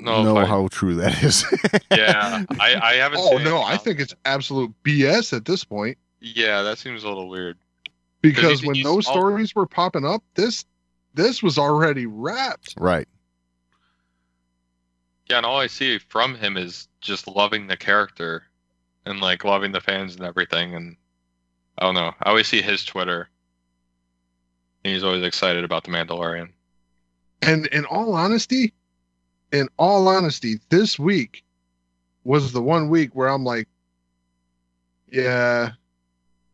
[SPEAKER 6] know.
[SPEAKER 5] know
[SPEAKER 6] if
[SPEAKER 5] how true that is.
[SPEAKER 6] Yeah, I haven't.
[SPEAKER 4] Oh
[SPEAKER 6] seen
[SPEAKER 4] no,
[SPEAKER 6] anything
[SPEAKER 4] I
[SPEAKER 6] else.
[SPEAKER 4] think it's absolute BS at this point,
[SPEAKER 6] Yeah, that seems a little weird.
[SPEAKER 4] because
[SPEAKER 6] you-
[SPEAKER 4] when
[SPEAKER 6] you
[SPEAKER 4] those
[SPEAKER 6] saw-
[SPEAKER 4] stories were popping up, this was already wrapped.
[SPEAKER 5] Right.
[SPEAKER 6] Yeah, and all I see from him is just loving the character and like loving the fans and everything. And I don't know. I always see his Twitter. And he's always excited about the Mandalorian.
[SPEAKER 4] And in all honesty, this week was the one week where I'm like, yeah,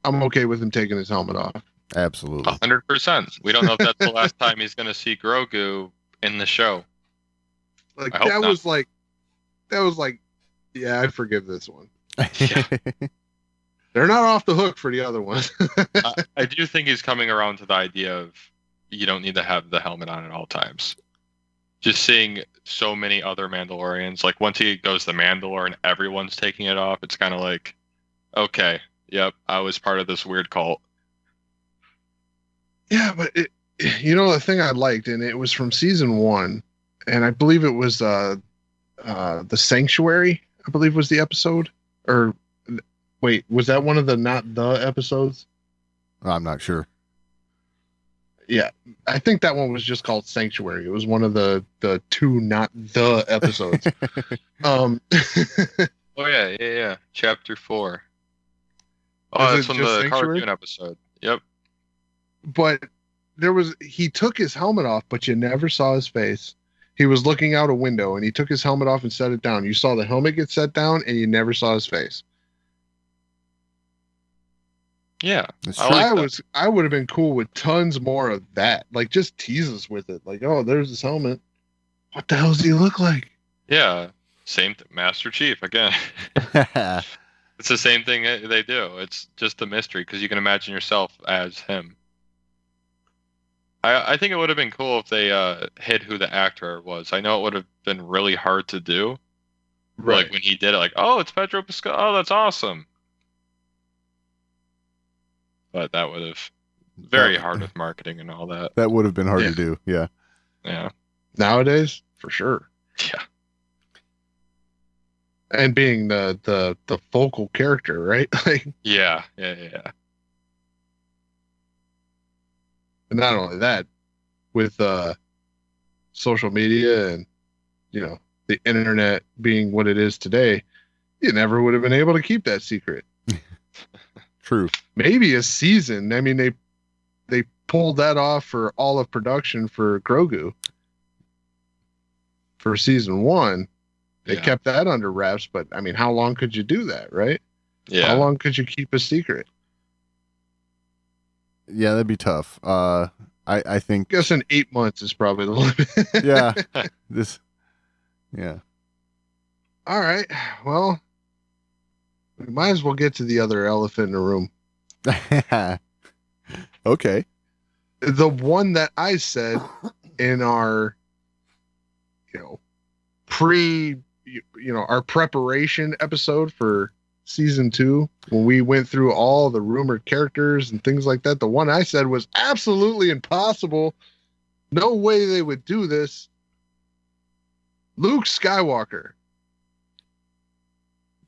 [SPEAKER 4] I'm okay with him taking his helmet off.
[SPEAKER 5] Absolutely.
[SPEAKER 6] 100%. We don't know if that's the last time he's going to see Grogu in the show.
[SPEAKER 4] Like
[SPEAKER 6] I hope
[SPEAKER 4] that
[SPEAKER 6] not.
[SPEAKER 4] was like, yeah, I forgive this one. They're not off the hook for the other ones.
[SPEAKER 6] I do think he's coming around to the idea of you don't need to have the helmet on at all times. Just seeing so many other Mandalorians, like once he goes to Mandalore and everyone's taking it off, it's kind of like, okay, yep, I was part of this weird cult.
[SPEAKER 4] Yeah, but the thing I liked, and it was from season 1, and I believe it was the Sanctuary, I believe was the episode. Or wait, was that one of the not the episodes?
[SPEAKER 5] I'm not sure.
[SPEAKER 4] Yeah, I think that one was just called Sanctuary. It was one of the two not the episodes.
[SPEAKER 6] Oh yeah. Chapter 4. Oh,
[SPEAKER 4] Is
[SPEAKER 6] that's
[SPEAKER 4] it
[SPEAKER 6] from
[SPEAKER 4] just
[SPEAKER 6] the
[SPEAKER 4] Sanctuary?
[SPEAKER 6] cartoon episode. Yep.
[SPEAKER 4] But he took his helmet off, but you never saw his face. He was looking out a window and he took his helmet off and set it down. You saw the helmet get set down and you never saw his face.
[SPEAKER 6] Yeah.
[SPEAKER 4] I would have been cool with tons more of that. Like, just tease us with it. Like, oh, there's his helmet. What the hell does he look like?
[SPEAKER 6] Yeah. Master Chief again. It's the same thing they do. It's just a mystery because you can imagine yourself as him. I think it would have been cool if they hid who the actor was. I know it would have been really hard to do. Right. Like when he did it, like, oh, it's Pedro Pascal. Oh, that's awesome. But that would have very hard with marketing and all that.
[SPEAKER 5] That would have been hard to do. Yeah.
[SPEAKER 6] Yeah.
[SPEAKER 4] Nowadays, for sure.
[SPEAKER 6] Yeah.
[SPEAKER 4] And being the focal character, right? Like,
[SPEAKER 6] yeah.
[SPEAKER 4] And not only that, with social media and, the internet being what it is today, you never would have been able to keep that secret.
[SPEAKER 5] True.
[SPEAKER 4] Maybe a season. I mean, they pulled that off for all of production for Grogu. For season 1, they kept that under wraps, but I mean, how long could you do that, right?
[SPEAKER 6] Yeah.
[SPEAKER 4] How long could you keep a secret?
[SPEAKER 5] Yeah, that'd be tough. I think.
[SPEAKER 4] I guess in 8 months is probably the limit.
[SPEAKER 5] Yeah. Yeah.
[SPEAKER 4] All right. Well, we might as well get to the other elephant in the room.
[SPEAKER 5] Okay.
[SPEAKER 4] The one that I said in our, our preparation episode for season 2, when we went through all the rumored characters and things like that, the one I said was absolutely impossible. No way they would do this. Luke Skywalker.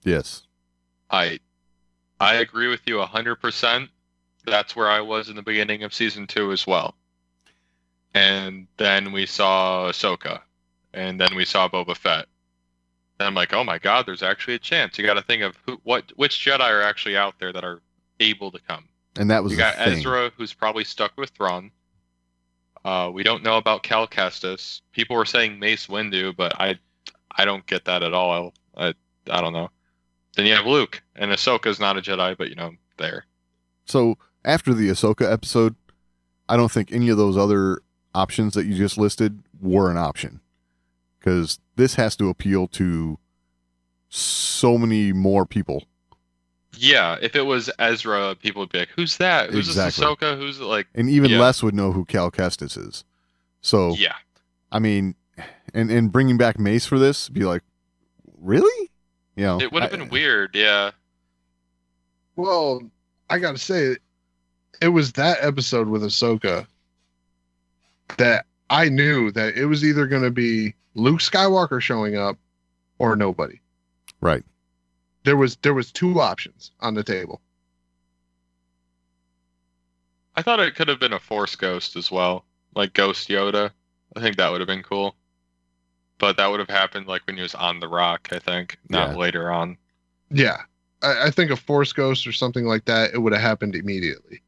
[SPEAKER 5] Yes.
[SPEAKER 6] I agree with you 100%. That's where I was in the beginning of season 2 as well. And then we saw Ahsoka. And then we saw Boba Fett. And I'm like, oh my God, there's actually a chance. You got to think of which Jedi are actually out there that are able to come.
[SPEAKER 5] And that was
[SPEAKER 6] you got Ezra, who's probably stuck with Thrawn. We don't know about Cal Kestis. People were saying Mace Windu, but I don't get that at all. I don't know. Then you have Luke, and Ahsoka's not a Jedi, but there.
[SPEAKER 5] So after the Ahsoka episode, I don't think any of those other options that you just listed were an option, because this has to appeal to so many more people.
[SPEAKER 6] Yeah, if it was Ezra, people would be like, "Who's that? Who's
[SPEAKER 5] exactly.
[SPEAKER 6] this Ahsoka? Who's like?"
[SPEAKER 5] And even less would know who Cal Kestis is. So
[SPEAKER 6] yeah,
[SPEAKER 5] I mean, and bringing back Mace for this, be like, really?
[SPEAKER 6] It would have been weird. Yeah.
[SPEAKER 4] Well, I got to say, it was that episode with Ahsoka that I knew that it was either going to be Luke Skywalker showing up or nobody.
[SPEAKER 5] Right.
[SPEAKER 4] There was 2 options on the table.
[SPEAKER 6] I thought it could have been a Force ghost as well, like Ghost Yoda. I think that would have been cool. But that would have happened like when he was on the rock, I think, not later on.
[SPEAKER 4] Yeah. I think a Force ghost or something like that, it would have happened immediately.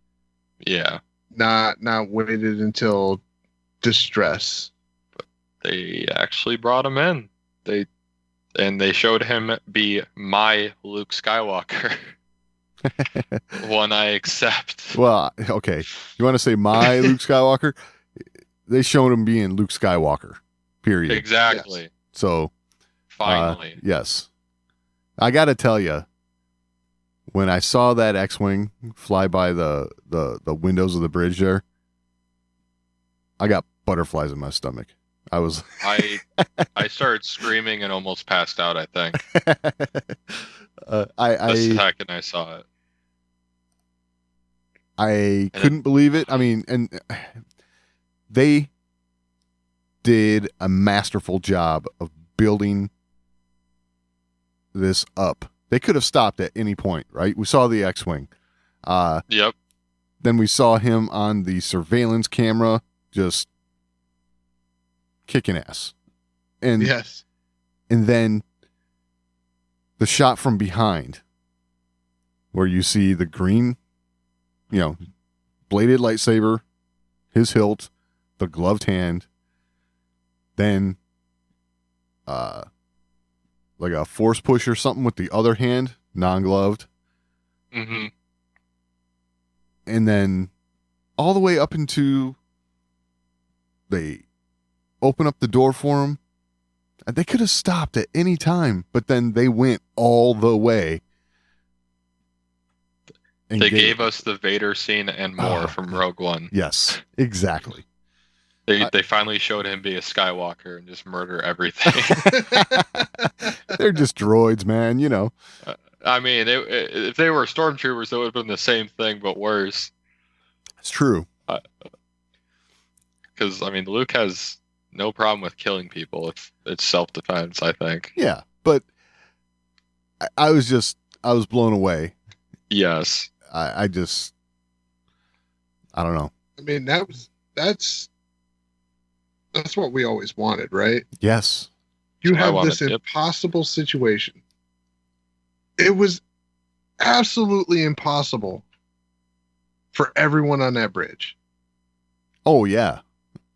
[SPEAKER 6] Yeah.
[SPEAKER 4] Not waited until distress.
[SPEAKER 6] But they actually brought him in. They showed him be my Luke Skywalker. One I accept.
[SPEAKER 5] Well, okay. You want to say my Luke Skywalker? They showed him being Luke Skywalker. Period.
[SPEAKER 6] Exactly.
[SPEAKER 4] Yes.
[SPEAKER 5] So,
[SPEAKER 6] finally.
[SPEAKER 5] Yes. I got to tell you, when I saw that X-Wing fly by the windows of the bridge there, I got butterflies in my stomach.
[SPEAKER 6] I started screaming and almost passed out, I think. The second I saw it.
[SPEAKER 5] I couldn't believe it. I mean, and they did a masterful job of building this up. They could have stopped at any point, right? We saw the X-Wing.
[SPEAKER 6] Yep.
[SPEAKER 5] Then we saw him on the surveillance camera just kicking ass. And
[SPEAKER 4] yes.
[SPEAKER 5] And then the shot from behind where you see the green, bladed lightsaber his hilt, the gloved hand, then like a force push or something with the other hand, non-gloved,
[SPEAKER 6] Mm-hmm.
[SPEAKER 5] and then all the way up into they open up the door for him. And they could have stopped at any time, but then they went all the way. And
[SPEAKER 6] They gave us the Vader scene and more from Rogue One.
[SPEAKER 5] Yes, exactly.
[SPEAKER 6] They finally showed him be a Skywalker and just murder everything.
[SPEAKER 5] They're just droids, man, you know.
[SPEAKER 6] I mean, if they were stormtroopers, it would have been the same thing, but worse.
[SPEAKER 5] It's true.
[SPEAKER 6] Because, I mean, Luke has no problem with killing people if it's self-defense, I think.
[SPEAKER 5] Yeah, but I was blown away.
[SPEAKER 6] Yes.
[SPEAKER 5] I don't know.
[SPEAKER 7] I mean, that's what we always wanted, right?
[SPEAKER 5] Yes.
[SPEAKER 7] You
[SPEAKER 6] I
[SPEAKER 7] have
[SPEAKER 6] wanted
[SPEAKER 7] this
[SPEAKER 6] it.
[SPEAKER 7] impossible situation. It was absolutely impossible for everyone on that bridge.
[SPEAKER 5] Oh, yeah.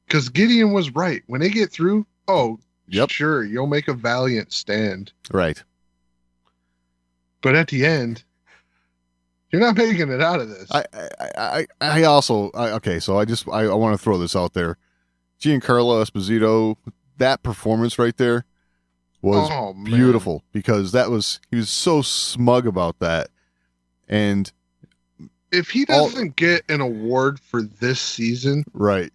[SPEAKER 7] Because Gideon was right. When they get through,
[SPEAKER 5] Yep.
[SPEAKER 7] sure, you'll make a valiant stand.
[SPEAKER 5] Right.
[SPEAKER 7] But at the end, you're not making it out of this.
[SPEAKER 5] I also okay, so I want to throw this out there. Giancarlo Esposito, that performance right there was
[SPEAKER 7] Man.
[SPEAKER 5] beautiful because he was so smug about that. And
[SPEAKER 7] If he doesn't get an award for this season,
[SPEAKER 5] right.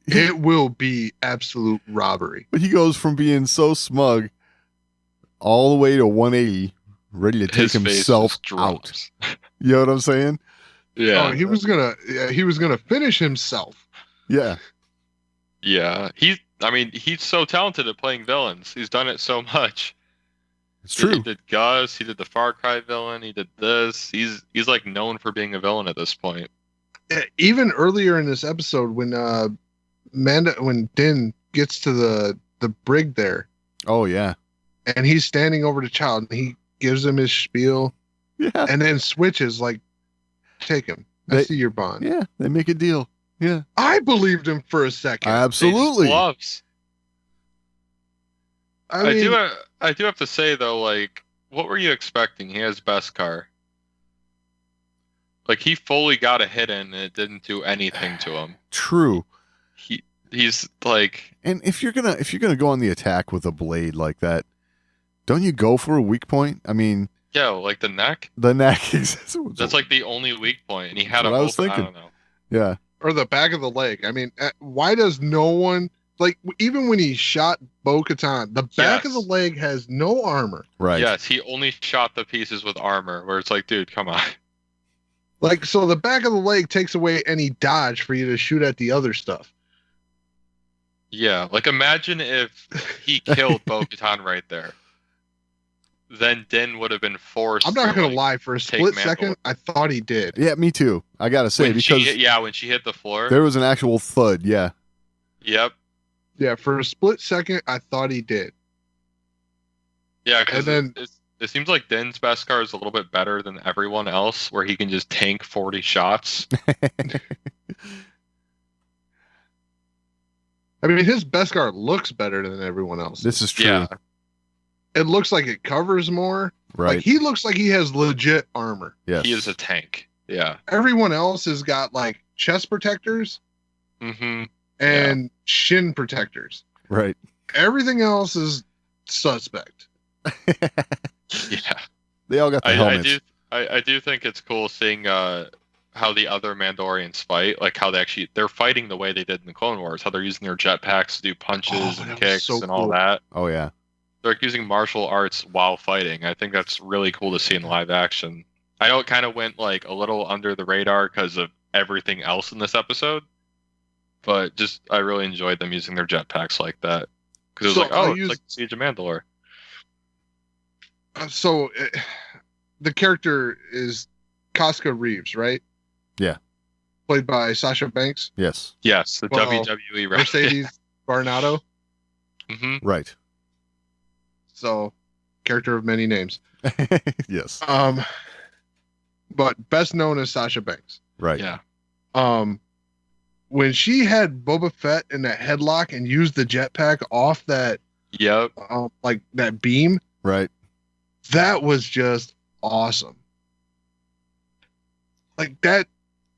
[SPEAKER 7] it will be absolute robbery.
[SPEAKER 5] But he goes from being so smug all the way to 180, ready to take
[SPEAKER 6] His face
[SPEAKER 5] himself
[SPEAKER 6] just
[SPEAKER 5] out.
[SPEAKER 6] drops.
[SPEAKER 5] You know what I'm saying?
[SPEAKER 6] Yeah.
[SPEAKER 7] Oh, he was gonna finish himself.
[SPEAKER 5] Yeah.
[SPEAKER 6] Yeah. He's so talented at playing villains. He's done it so much.
[SPEAKER 5] It's true.
[SPEAKER 6] He did Gus, he did the Far Cry villain, he did this. He's like known for being a villain at this point.
[SPEAKER 7] Even earlier in this episode, when when Din gets to the brig there,
[SPEAKER 5] Oh, yeah.
[SPEAKER 7] and he's standing over the child, and he gives him his spiel,
[SPEAKER 5] Yeah.
[SPEAKER 7] and then switches like, "Take him. I see your bond."
[SPEAKER 5] Yeah. They make a deal. Yeah.
[SPEAKER 7] I believed him for a second.
[SPEAKER 5] Absolutely.
[SPEAKER 6] Gloves.
[SPEAKER 7] I mean,
[SPEAKER 6] I do have to say though, like, what were you expecting? He has Beskar. Like, he fully got a hit in and it didn't do anything to him.
[SPEAKER 5] True.
[SPEAKER 6] He's like,
[SPEAKER 5] And if you're gonna go on the attack with a blade like that, don't you go for a weak point? I mean,
[SPEAKER 6] yeah, like the neck.
[SPEAKER 5] the neck.
[SPEAKER 6] That's like the only weak point, and he had
[SPEAKER 5] That's
[SPEAKER 6] him
[SPEAKER 5] what I was
[SPEAKER 6] open.
[SPEAKER 5] thinking.
[SPEAKER 6] I don't know.
[SPEAKER 5] Yeah.
[SPEAKER 7] or the back of the leg. I mean, why does no one like even when he shot Bo-Katan, the back of the
[SPEAKER 6] Yes.
[SPEAKER 7] leg has no armor.
[SPEAKER 5] Right.
[SPEAKER 6] Yes, he only shot the pieces with armor, where it's like, dude, come on.
[SPEAKER 7] Like, so the back of the leg takes away any dodge for you to shoot at the other stuff.
[SPEAKER 6] Yeah, like imagine if he killed Bo-Katan right there. Then Din would have been forced.
[SPEAKER 7] I'm not
[SPEAKER 6] to,
[SPEAKER 7] gonna
[SPEAKER 6] like,
[SPEAKER 7] lie, for a
[SPEAKER 6] take
[SPEAKER 7] split
[SPEAKER 6] Mandalore.
[SPEAKER 7] second, I thought he did.
[SPEAKER 5] Yeah, me too. I gotta say
[SPEAKER 6] when
[SPEAKER 5] because
[SPEAKER 6] when she hit the floor.
[SPEAKER 5] there was an actual thud. Yeah.
[SPEAKER 6] Yep.
[SPEAKER 7] Yeah, for a split second, I thought he did.
[SPEAKER 6] Yeah, because
[SPEAKER 7] And then-
[SPEAKER 6] it seems like Din's Beskar is a little bit better than everyone else, where he can just tank 40 shots.
[SPEAKER 7] I mean, his Beskar looks better than everyone else.
[SPEAKER 5] This is true.
[SPEAKER 6] Yeah,
[SPEAKER 7] It looks like it covers more.
[SPEAKER 5] Right.
[SPEAKER 7] Like, he looks like he has legit armor.
[SPEAKER 5] Yes.
[SPEAKER 6] he is a tank. Yeah.
[SPEAKER 7] Everyone else has got like chest protectors
[SPEAKER 6] Mm-hmm.
[SPEAKER 7] and shin protectors.
[SPEAKER 5] Right.
[SPEAKER 7] Everything else is suspect.
[SPEAKER 6] Yeah.
[SPEAKER 5] They all got the helmets.
[SPEAKER 6] I do think it's cool seeing how the other Mandalorians fight, like how they're fighting the way they did in the Clone Wars, how they're using their jetpacks to do punches
[SPEAKER 7] Oh, that
[SPEAKER 6] and
[SPEAKER 7] was
[SPEAKER 6] kicks
[SPEAKER 7] so
[SPEAKER 6] and all
[SPEAKER 7] cool.
[SPEAKER 6] that.
[SPEAKER 5] Oh yeah.
[SPEAKER 6] They're like using martial arts while fighting. I think that's really cool to see in live action. I know it kind of went like a little under the radar because of everything else in this episode, but just I really enjoyed them using their jetpacks like that because it was
[SPEAKER 7] So,
[SPEAKER 6] it's like Siege of Mandalore.
[SPEAKER 7] So the character is Casca Reeves, right?
[SPEAKER 5] Yeah.
[SPEAKER 7] Played by Sasha Banks.
[SPEAKER 5] Yes.
[SPEAKER 6] Yes, the
[SPEAKER 7] Well,
[SPEAKER 6] WWE right.
[SPEAKER 7] Mercedes Varnado.
[SPEAKER 6] hmm
[SPEAKER 5] Right.
[SPEAKER 7] So, character of many names.
[SPEAKER 5] Yes.
[SPEAKER 7] But best known as Sasha Banks.
[SPEAKER 5] Right.
[SPEAKER 6] Yeah.
[SPEAKER 4] when she had Boba Fett in that headlock and used the jetpack off that
[SPEAKER 6] Yep.
[SPEAKER 4] like that beam,
[SPEAKER 5] Right.
[SPEAKER 4] that was just awesome. Like that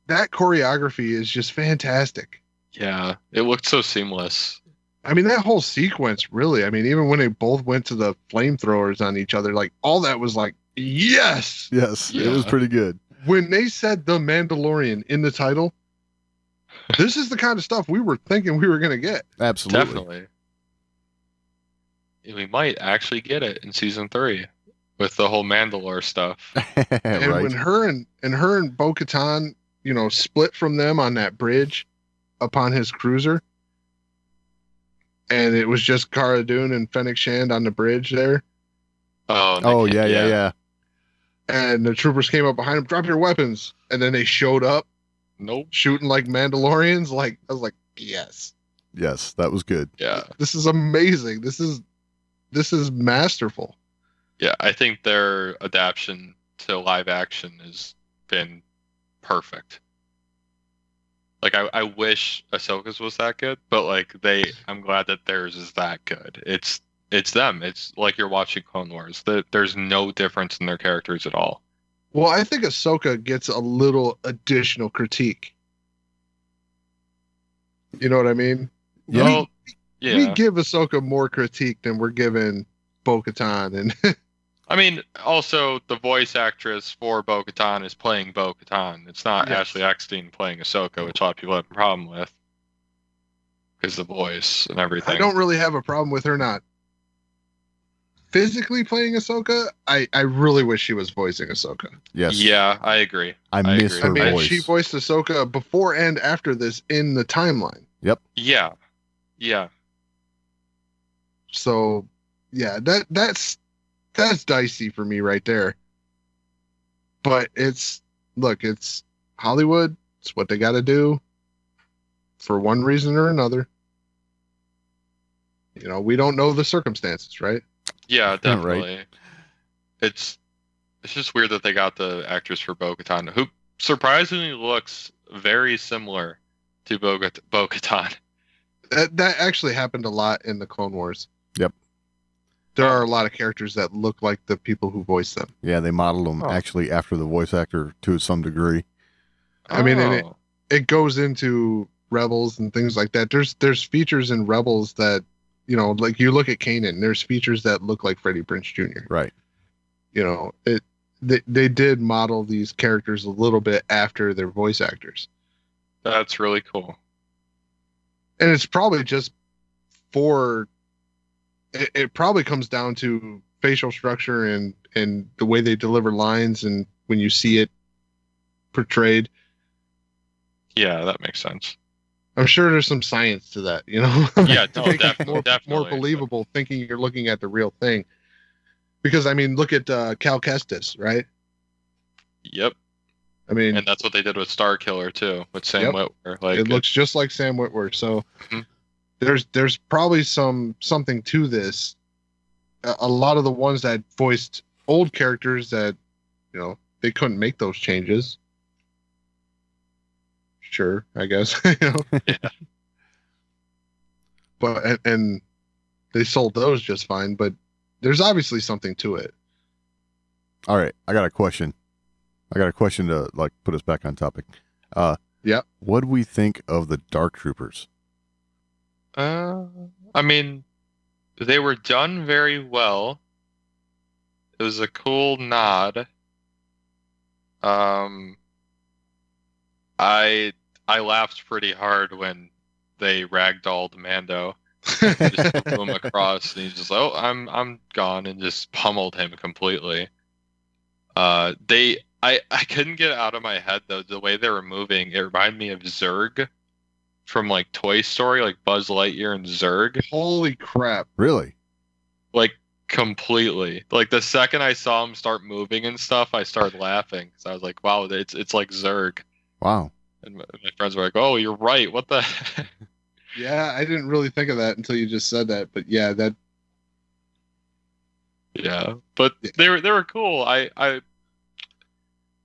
[SPEAKER 4] choreography is just fantastic.
[SPEAKER 6] Yeah. It looked so seamless.
[SPEAKER 4] I mean, that whole sequence, really. I mean, even when they both went to the flamethrowers on each other, like all that was like, yes.
[SPEAKER 5] Yes, it was
[SPEAKER 6] Yeah.
[SPEAKER 5] pretty good.
[SPEAKER 4] When they said the Mandalorian in the title, this is the kind of stuff we were thinking we were going to get.
[SPEAKER 5] Absolutely.
[SPEAKER 6] Definitely. We might actually get it in season 3 with the whole Mandalore stuff.
[SPEAKER 4] And
[SPEAKER 5] Right.
[SPEAKER 4] when her and Bo-Katan, split from them on that bridge upon his cruiser, and it was just Cara Dune and Fennec Shand on the bridge there,
[SPEAKER 5] Oh, yeah.
[SPEAKER 4] and the troopers came up behind him, drop your weapons, and then they showed up
[SPEAKER 6] Nope.
[SPEAKER 4] shooting like Mandalorians. Like, I was like, yes,
[SPEAKER 5] Yes, that was good.
[SPEAKER 6] Yeah.
[SPEAKER 4] this is amazing. This is masterful.
[SPEAKER 6] Yeah. I think their adaptation to live action has been perfect. Like I wish Ahsoka's was that good, but like I'm glad that theirs is that good. It's them. It's like you're watching Clone Wars. There's no difference in their characters at all.
[SPEAKER 4] Well, I think Ahsoka gets a little additional critique. You know what I mean?
[SPEAKER 5] Yeah.
[SPEAKER 6] Well,
[SPEAKER 4] We
[SPEAKER 6] yeah.
[SPEAKER 4] give Ahsoka more critique than we're giving Bo-Katan, and
[SPEAKER 6] I mean, also the voice actress for Bo-Katan is playing Bo-Katan. It's not
[SPEAKER 4] Yes.
[SPEAKER 6] Ashley Eckstein playing Ahsoka, which a lot of people have a problem with because the voice and everything.
[SPEAKER 4] I don't really have a problem with her not physically playing Ahsoka. I really wish she was voicing Ahsoka.
[SPEAKER 5] Yes.
[SPEAKER 6] Yeah, I agree.
[SPEAKER 5] I miss
[SPEAKER 6] agree.
[SPEAKER 5] her
[SPEAKER 4] I mean,
[SPEAKER 5] voice.
[SPEAKER 4] she voiced Ahsoka before and after this in the timeline.
[SPEAKER 6] Yeah, yeah,
[SPEAKER 4] So, yeah, that's dicey for me right there. But it's Hollywood. It's what they got to do for one reason or another. We don't know the circumstances, right?
[SPEAKER 6] yeah,
[SPEAKER 5] Right.
[SPEAKER 6] definitely. It's just weird that they got the actress for Bo-Katan, who surprisingly looks very similar to Bo-Katan.
[SPEAKER 4] That actually happened a lot in the Clone Wars.
[SPEAKER 5] Yep.
[SPEAKER 4] There are a lot of characters that look like the people who voice them.
[SPEAKER 5] Yeah, they modeled them
[SPEAKER 6] Oh.
[SPEAKER 5] actually after the voice actor to some degree.
[SPEAKER 4] I mean, and
[SPEAKER 6] Oh.
[SPEAKER 4] it goes into Rebels and things like that. There's features in Rebels that, like you look at Kanan, there's features that look like Freddie Prinze Jr.
[SPEAKER 5] Right.
[SPEAKER 4] They did model these characters a little bit after their voice actors.
[SPEAKER 6] That's really cool.
[SPEAKER 4] And it's probably just it probably comes down to facial structure and the way they deliver lines and when you see it portrayed.
[SPEAKER 6] Yeah, that makes sense.
[SPEAKER 4] I'm sure there's some science to that,
[SPEAKER 6] Yeah,
[SPEAKER 4] to
[SPEAKER 6] no,
[SPEAKER 4] make it
[SPEAKER 6] definitely.
[SPEAKER 4] more believable, thinking you're looking at the real thing. Because I mean, look at Cal Kestis, right?
[SPEAKER 6] Yep.
[SPEAKER 4] I mean,
[SPEAKER 6] And that's what they did with Star Killer too, with Sam
[SPEAKER 4] Yep.
[SPEAKER 6] Witwer. Like
[SPEAKER 4] it looks just like Sam Witwer. So
[SPEAKER 6] Mhm.
[SPEAKER 4] there's probably something to this. A lot of the ones that voiced old characters that they couldn't make those changes. Sure, I guess.
[SPEAKER 6] Yeah.
[SPEAKER 4] But and they sold those just fine. But there's obviously something to it.
[SPEAKER 5] All right, I got a question. To like put us back on topic.
[SPEAKER 4] Yep.
[SPEAKER 5] What do we think of the Dark Troopers?
[SPEAKER 6] I mean, they were done very well. It was a cool nod. I laughed pretty hard when they ragdolled Mando, just flew him across, and he's just like, "Oh, I'm gone," and just pummeled him completely. I couldn't get out of my head though the way they were moving. It reminded me of Zurg from like Toy Story, like Buzz Lightyear and Zurg.
[SPEAKER 4] Holy crap!
[SPEAKER 5] Really?
[SPEAKER 6] Like completely. Like the second I saw him start moving and stuff, I started laughing because I was like, "Wow, it's like Zurg."
[SPEAKER 5] Wow.
[SPEAKER 6] And my friends were like, "Oh, you're right. What the?"
[SPEAKER 4] Yeah, I didn't really think of that until you just said that. But yeah, that
[SPEAKER 6] Yeah, but they were cool.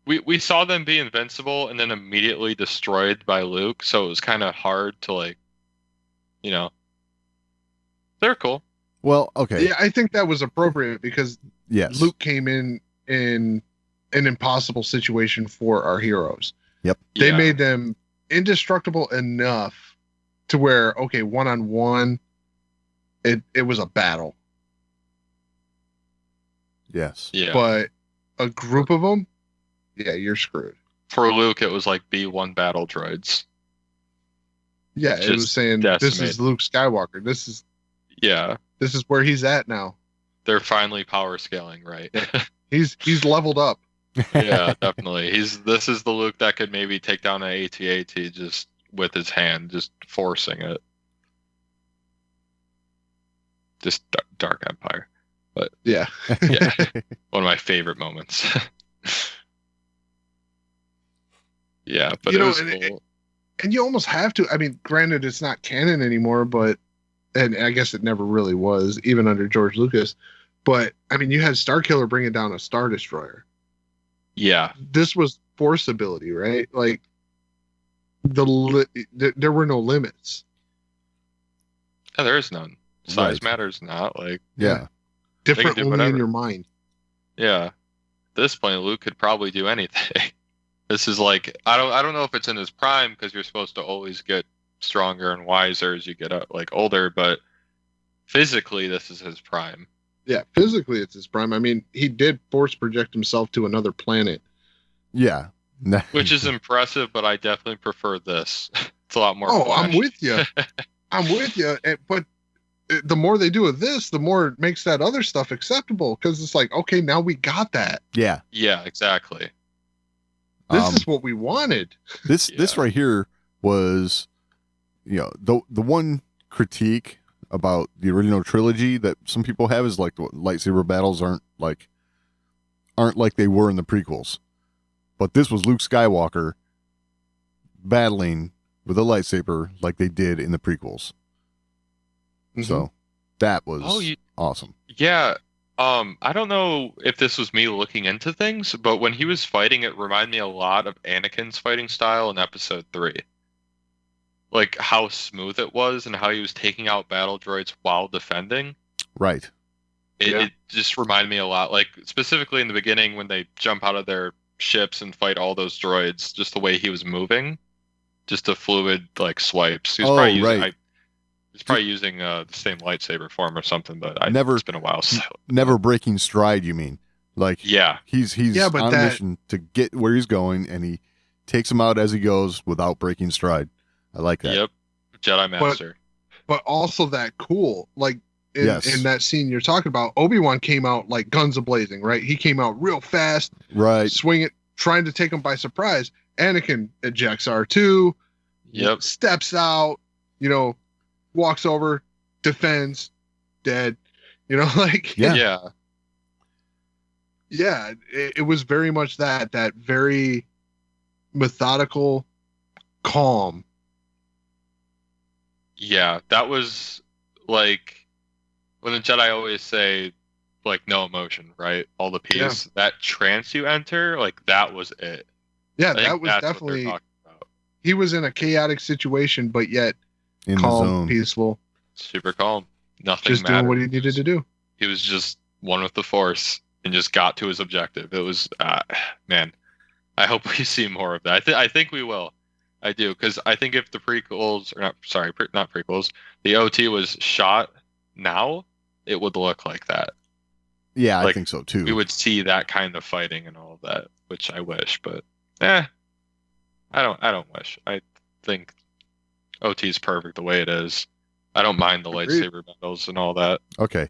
[SPEAKER 6] we saw them be invincible and then immediately destroyed by Luke, so it was kind of hard to like, you know, they're cool.
[SPEAKER 5] Well, okay.
[SPEAKER 4] Yeah, I think that was appropriate because
[SPEAKER 5] Yes.
[SPEAKER 4] Luke came in an impossible situation for our heroes.
[SPEAKER 5] Yep.
[SPEAKER 4] They
[SPEAKER 6] Yeah.
[SPEAKER 4] made them indestructible enough to where, okay, 1-on-1, it was a battle.
[SPEAKER 5] Yes.
[SPEAKER 6] Yeah.
[SPEAKER 4] But a group of them, yeah, you're screwed.
[SPEAKER 6] For Luke, it was like B1 battle droids.
[SPEAKER 4] Yeah, it was
[SPEAKER 6] Just
[SPEAKER 4] saying this
[SPEAKER 6] decimate.
[SPEAKER 4] is Luke Skywalker. This
[SPEAKER 6] Yeah.
[SPEAKER 4] is where he's at now.
[SPEAKER 6] They're finally power scaling, right?
[SPEAKER 4] He's leveled up.
[SPEAKER 6] Yeah, definitely. This is the Luke that could maybe take down an AT-AT just with his hand, just forcing it. Just Dark Empire.
[SPEAKER 4] Yeah.
[SPEAKER 6] Yeah. One of my favorite moments. Yeah, but
[SPEAKER 4] You
[SPEAKER 6] it
[SPEAKER 4] know,
[SPEAKER 6] was
[SPEAKER 4] and
[SPEAKER 6] cool.
[SPEAKER 4] And you almost have to. I mean, granted, it's not canon anymore, but and I guess it never really was, even under George Lucas. But I mean, you had Starkiller bringing down a Star Destroyer.
[SPEAKER 6] Yeah.
[SPEAKER 4] This was force ability, right? Like there were no limits.
[SPEAKER 6] Yeah, there is none. Size
[SPEAKER 5] Right.
[SPEAKER 6] matters not. Like,
[SPEAKER 5] Yeah.
[SPEAKER 4] Different
[SPEAKER 6] do
[SPEAKER 4] only
[SPEAKER 6] whatever.
[SPEAKER 4] in your mind.
[SPEAKER 6] yeah. At this point, Luke could probably do anything. This is like I don't know if it's in his prime because you're supposed to always get stronger and wiser as you get like older, but physically this is his prime.
[SPEAKER 4] Yeah, physically it's his prime. I mean, he did force project himself to another planet.
[SPEAKER 5] Yeah.
[SPEAKER 6] Which is impressive, but I definitely prefer this. It's a lot more
[SPEAKER 4] Oh, I'm
[SPEAKER 6] flashy.
[SPEAKER 4] with you. I'm with you. But the more they do of this, the more it makes that other stuff acceptable because it's like, okay, now we got that.
[SPEAKER 5] Yeah.
[SPEAKER 6] Yeah, exactly.
[SPEAKER 4] This is what we wanted.
[SPEAKER 5] This
[SPEAKER 6] Yeah.
[SPEAKER 5] right here was, you know, the one critique about the original trilogy that some people have is like the lightsaber battles aren't like they were in the prequels. But this was Luke Skywalker battling with a lightsaber like they did in the prequels. So that was awesome.
[SPEAKER 6] Yeah. I don't know if this was me looking into things, but when he was fighting, it reminded me a lot of Anakin's fighting style in Episode 3. Like how smooth it was and how he was taking out battle droids while defending.
[SPEAKER 5] Right.
[SPEAKER 6] It just reminded me a lot, like specifically in the beginning when they jump out of their ships and fight all those droids, just the way he was moving, just a fluid like swipes. He was probably using,
[SPEAKER 5] right.
[SPEAKER 6] he's probably using the same lightsaber form or something, but
[SPEAKER 5] Never-
[SPEAKER 6] it's been a while. So.
[SPEAKER 5] Never breaking stride, you mean? Like
[SPEAKER 6] Yeah,
[SPEAKER 5] he's
[SPEAKER 4] Yeah, but
[SPEAKER 5] on a
[SPEAKER 4] that-
[SPEAKER 5] mission to get where he's going, and he takes him out as he goes without breaking stride. I like that.
[SPEAKER 6] yep, Jedi Master.
[SPEAKER 4] But also that cool, like in,
[SPEAKER 5] Yes.
[SPEAKER 4] in that scene you're talking about, Obi-Wan came out like guns a-blazing, right? He came out real fast,
[SPEAKER 5] Right.
[SPEAKER 4] swing it, trying to take him by surprise. Anakin ejects R2,
[SPEAKER 6] Yep.
[SPEAKER 4] steps out, walks over, defends, dead. Like
[SPEAKER 5] Yeah.
[SPEAKER 6] Yeah.
[SPEAKER 4] it was very much that very methodical, calm.
[SPEAKER 6] Yeah, that was like when the Jedi always say like no emotion, right? All the peace. That trance you enter, like that was it.
[SPEAKER 4] Yeah,
[SPEAKER 6] I think
[SPEAKER 4] that was
[SPEAKER 6] that's
[SPEAKER 4] definitely.
[SPEAKER 6] what they're talking about.
[SPEAKER 4] He was in a chaotic situation, but yet
[SPEAKER 5] In the
[SPEAKER 4] calm,
[SPEAKER 5] zone.
[SPEAKER 4] peaceful,
[SPEAKER 6] Super calm. Nothing
[SPEAKER 4] just
[SPEAKER 6] mattered.
[SPEAKER 4] doing what he needed to do.
[SPEAKER 6] He was just one with the Force and just got to his objective. It was, man, I hope we see more of that. I think we will. I do, because I think if the prequels, or not, sorry, not prequels, the OT was shot now, it would look like that.
[SPEAKER 5] Yeah, I
[SPEAKER 6] Like,
[SPEAKER 5] think so too.
[SPEAKER 6] We would see that kind of fighting and all of that, which I wish, but I don't wish. I think OT is perfect the way it is. I don't mind the
[SPEAKER 4] Agreed.
[SPEAKER 6] lightsaber battles and all that.
[SPEAKER 5] Okay.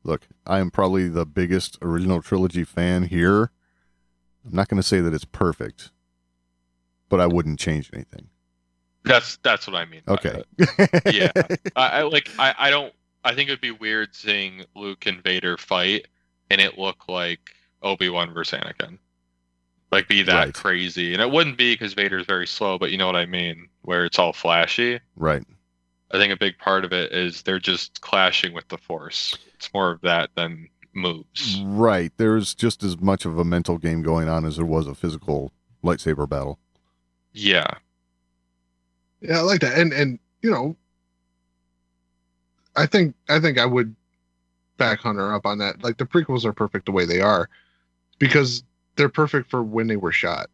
[SPEAKER 5] Look, I am probably the biggest original trilogy fan here. I'm not going to say that it's perfect, but I wouldn't change anything.
[SPEAKER 6] That's what I mean. by
[SPEAKER 5] Okay.
[SPEAKER 6] it. Yeah. I don't. I think it'd be weird seeing Luke and Vader fight and it look like Obi-Wan versus Anakin. Like be that
[SPEAKER 5] Right.
[SPEAKER 6] crazy, and it wouldn't be because Vader's very slow, but you know what I mean, where it's all flashy.
[SPEAKER 5] Right.
[SPEAKER 6] I think a big part of it is they're just clashing with the Force. It's more of that than moves.
[SPEAKER 5] Right. There's just as much of a mental game going on as there was a physical lightsaber battle.
[SPEAKER 6] Yeah.
[SPEAKER 7] Yeah, I like that. And you know, I think I would back Hunter up on that. Like, the prequels are perfect the way they are because they're perfect for when they were shot.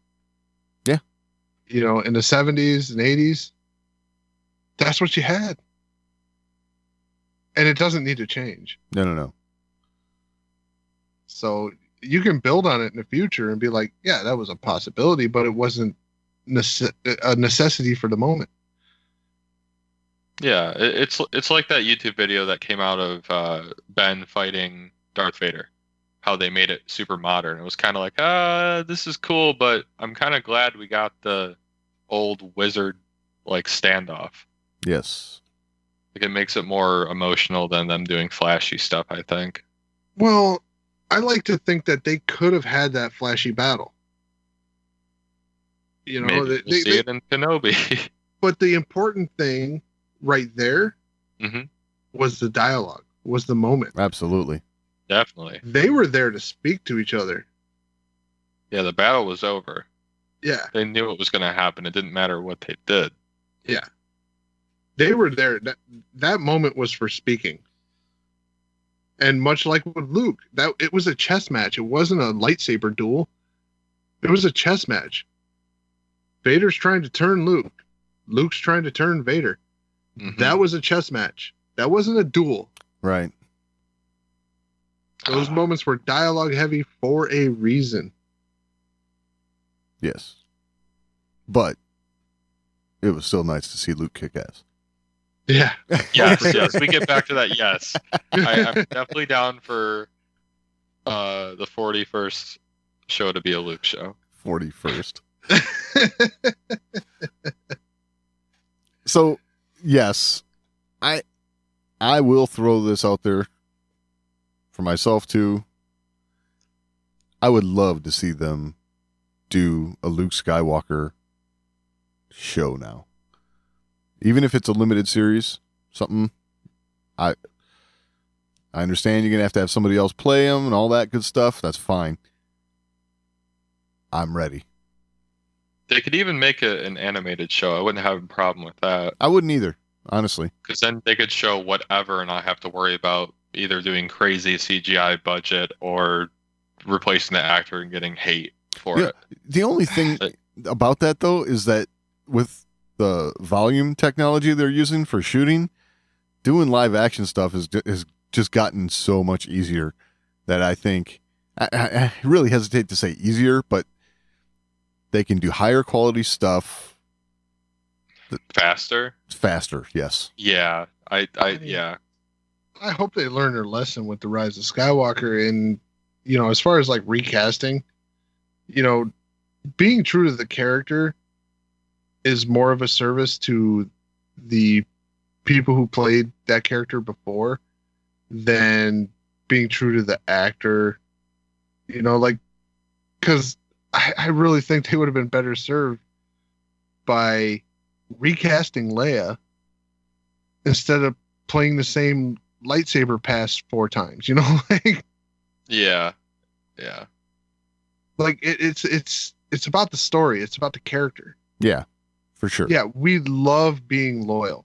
[SPEAKER 5] Yeah.
[SPEAKER 7] You know, in the 70s and 80s, that's what you had. And it doesn't need to change.
[SPEAKER 5] No.
[SPEAKER 7] So you can build on it in the future and be like, yeah, that was a possibility, but it wasn't a necessity for the moment.
[SPEAKER 6] Yeah, it's like that YouTube video that came out of Ben fighting Darth Vader. How they made it super modern. It was kind of like, this is cool, but I'm kind of glad we got the old wizard like standoff.
[SPEAKER 5] Yes.
[SPEAKER 6] Like, it makes it more emotional than them doing flashy stuff, I think.
[SPEAKER 7] Well, I like to think that they could have had that flashy battle. You know,
[SPEAKER 6] Maybe we'll see it in Kenobi.
[SPEAKER 7] But the important thing right there was the dialogue, was the moment.
[SPEAKER 5] Absolutely.
[SPEAKER 6] Definitely.
[SPEAKER 7] They were there to speak to each other.
[SPEAKER 6] Yeah, the battle was over.
[SPEAKER 7] Yeah.
[SPEAKER 6] They knew it was going to happen. It didn't matter what they did.
[SPEAKER 7] Yeah. They were there. That moment was for speaking. And much like with Luke, it was a chess match. It wasn't a lightsaber duel. It was a chess match. Vader's trying to turn Luke. Luke's trying to turn Vader. That was a chess match. That wasn't a duel.
[SPEAKER 5] Right.
[SPEAKER 7] Those moments were dialogue heavy for a reason.
[SPEAKER 5] Yes. But it was still nice to see Luke kick ass.
[SPEAKER 7] Yeah.
[SPEAKER 6] Yes. We get back to that. Yes. I'm definitely down for the 41st show to be a Luke show.
[SPEAKER 5] 41st. So, yes, I will throw this out there for myself too. I would love to see them do a Luke Skywalker show now. Even if it's a limited series, something. I understand you're going to have somebody else play him and all that good stuff. That's fine. I'm ready.
[SPEAKER 6] They could even make an animated show. I wouldn't have a problem with that.
[SPEAKER 5] I wouldn't either, honestly.
[SPEAKER 6] Because then they could show whatever and not have to worry about either doing crazy CGI budget or replacing the actor and getting hate for it.
[SPEAKER 5] The only thing about that, though, is that with the volume technology they're using for shooting, doing live action stuff has just gotten so much easier that I think I really hesitate to say easier, but they can do higher quality stuff
[SPEAKER 6] faster.
[SPEAKER 5] Yes.
[SPEAKER 6] Yeah, I
[SPEAKER 7] I hope they learn their lesson with the Rise of Skywalker. And, you know, as far as like recasting, you know, being true to the character is more of a service to the people who played that character before than being true to the actor. You know, like, because I really think they would have been better served by recasting Leia instead of playing the same lightsaber pass 4 times, you know? Like,
[SPEAKER 6] yeah.
[SPEAKER 7] Like it's about the story. It's about the character.
[SPEAKER 5] Yeah, for sure.
[SPEAKER 7] Yeah, we love being loyal.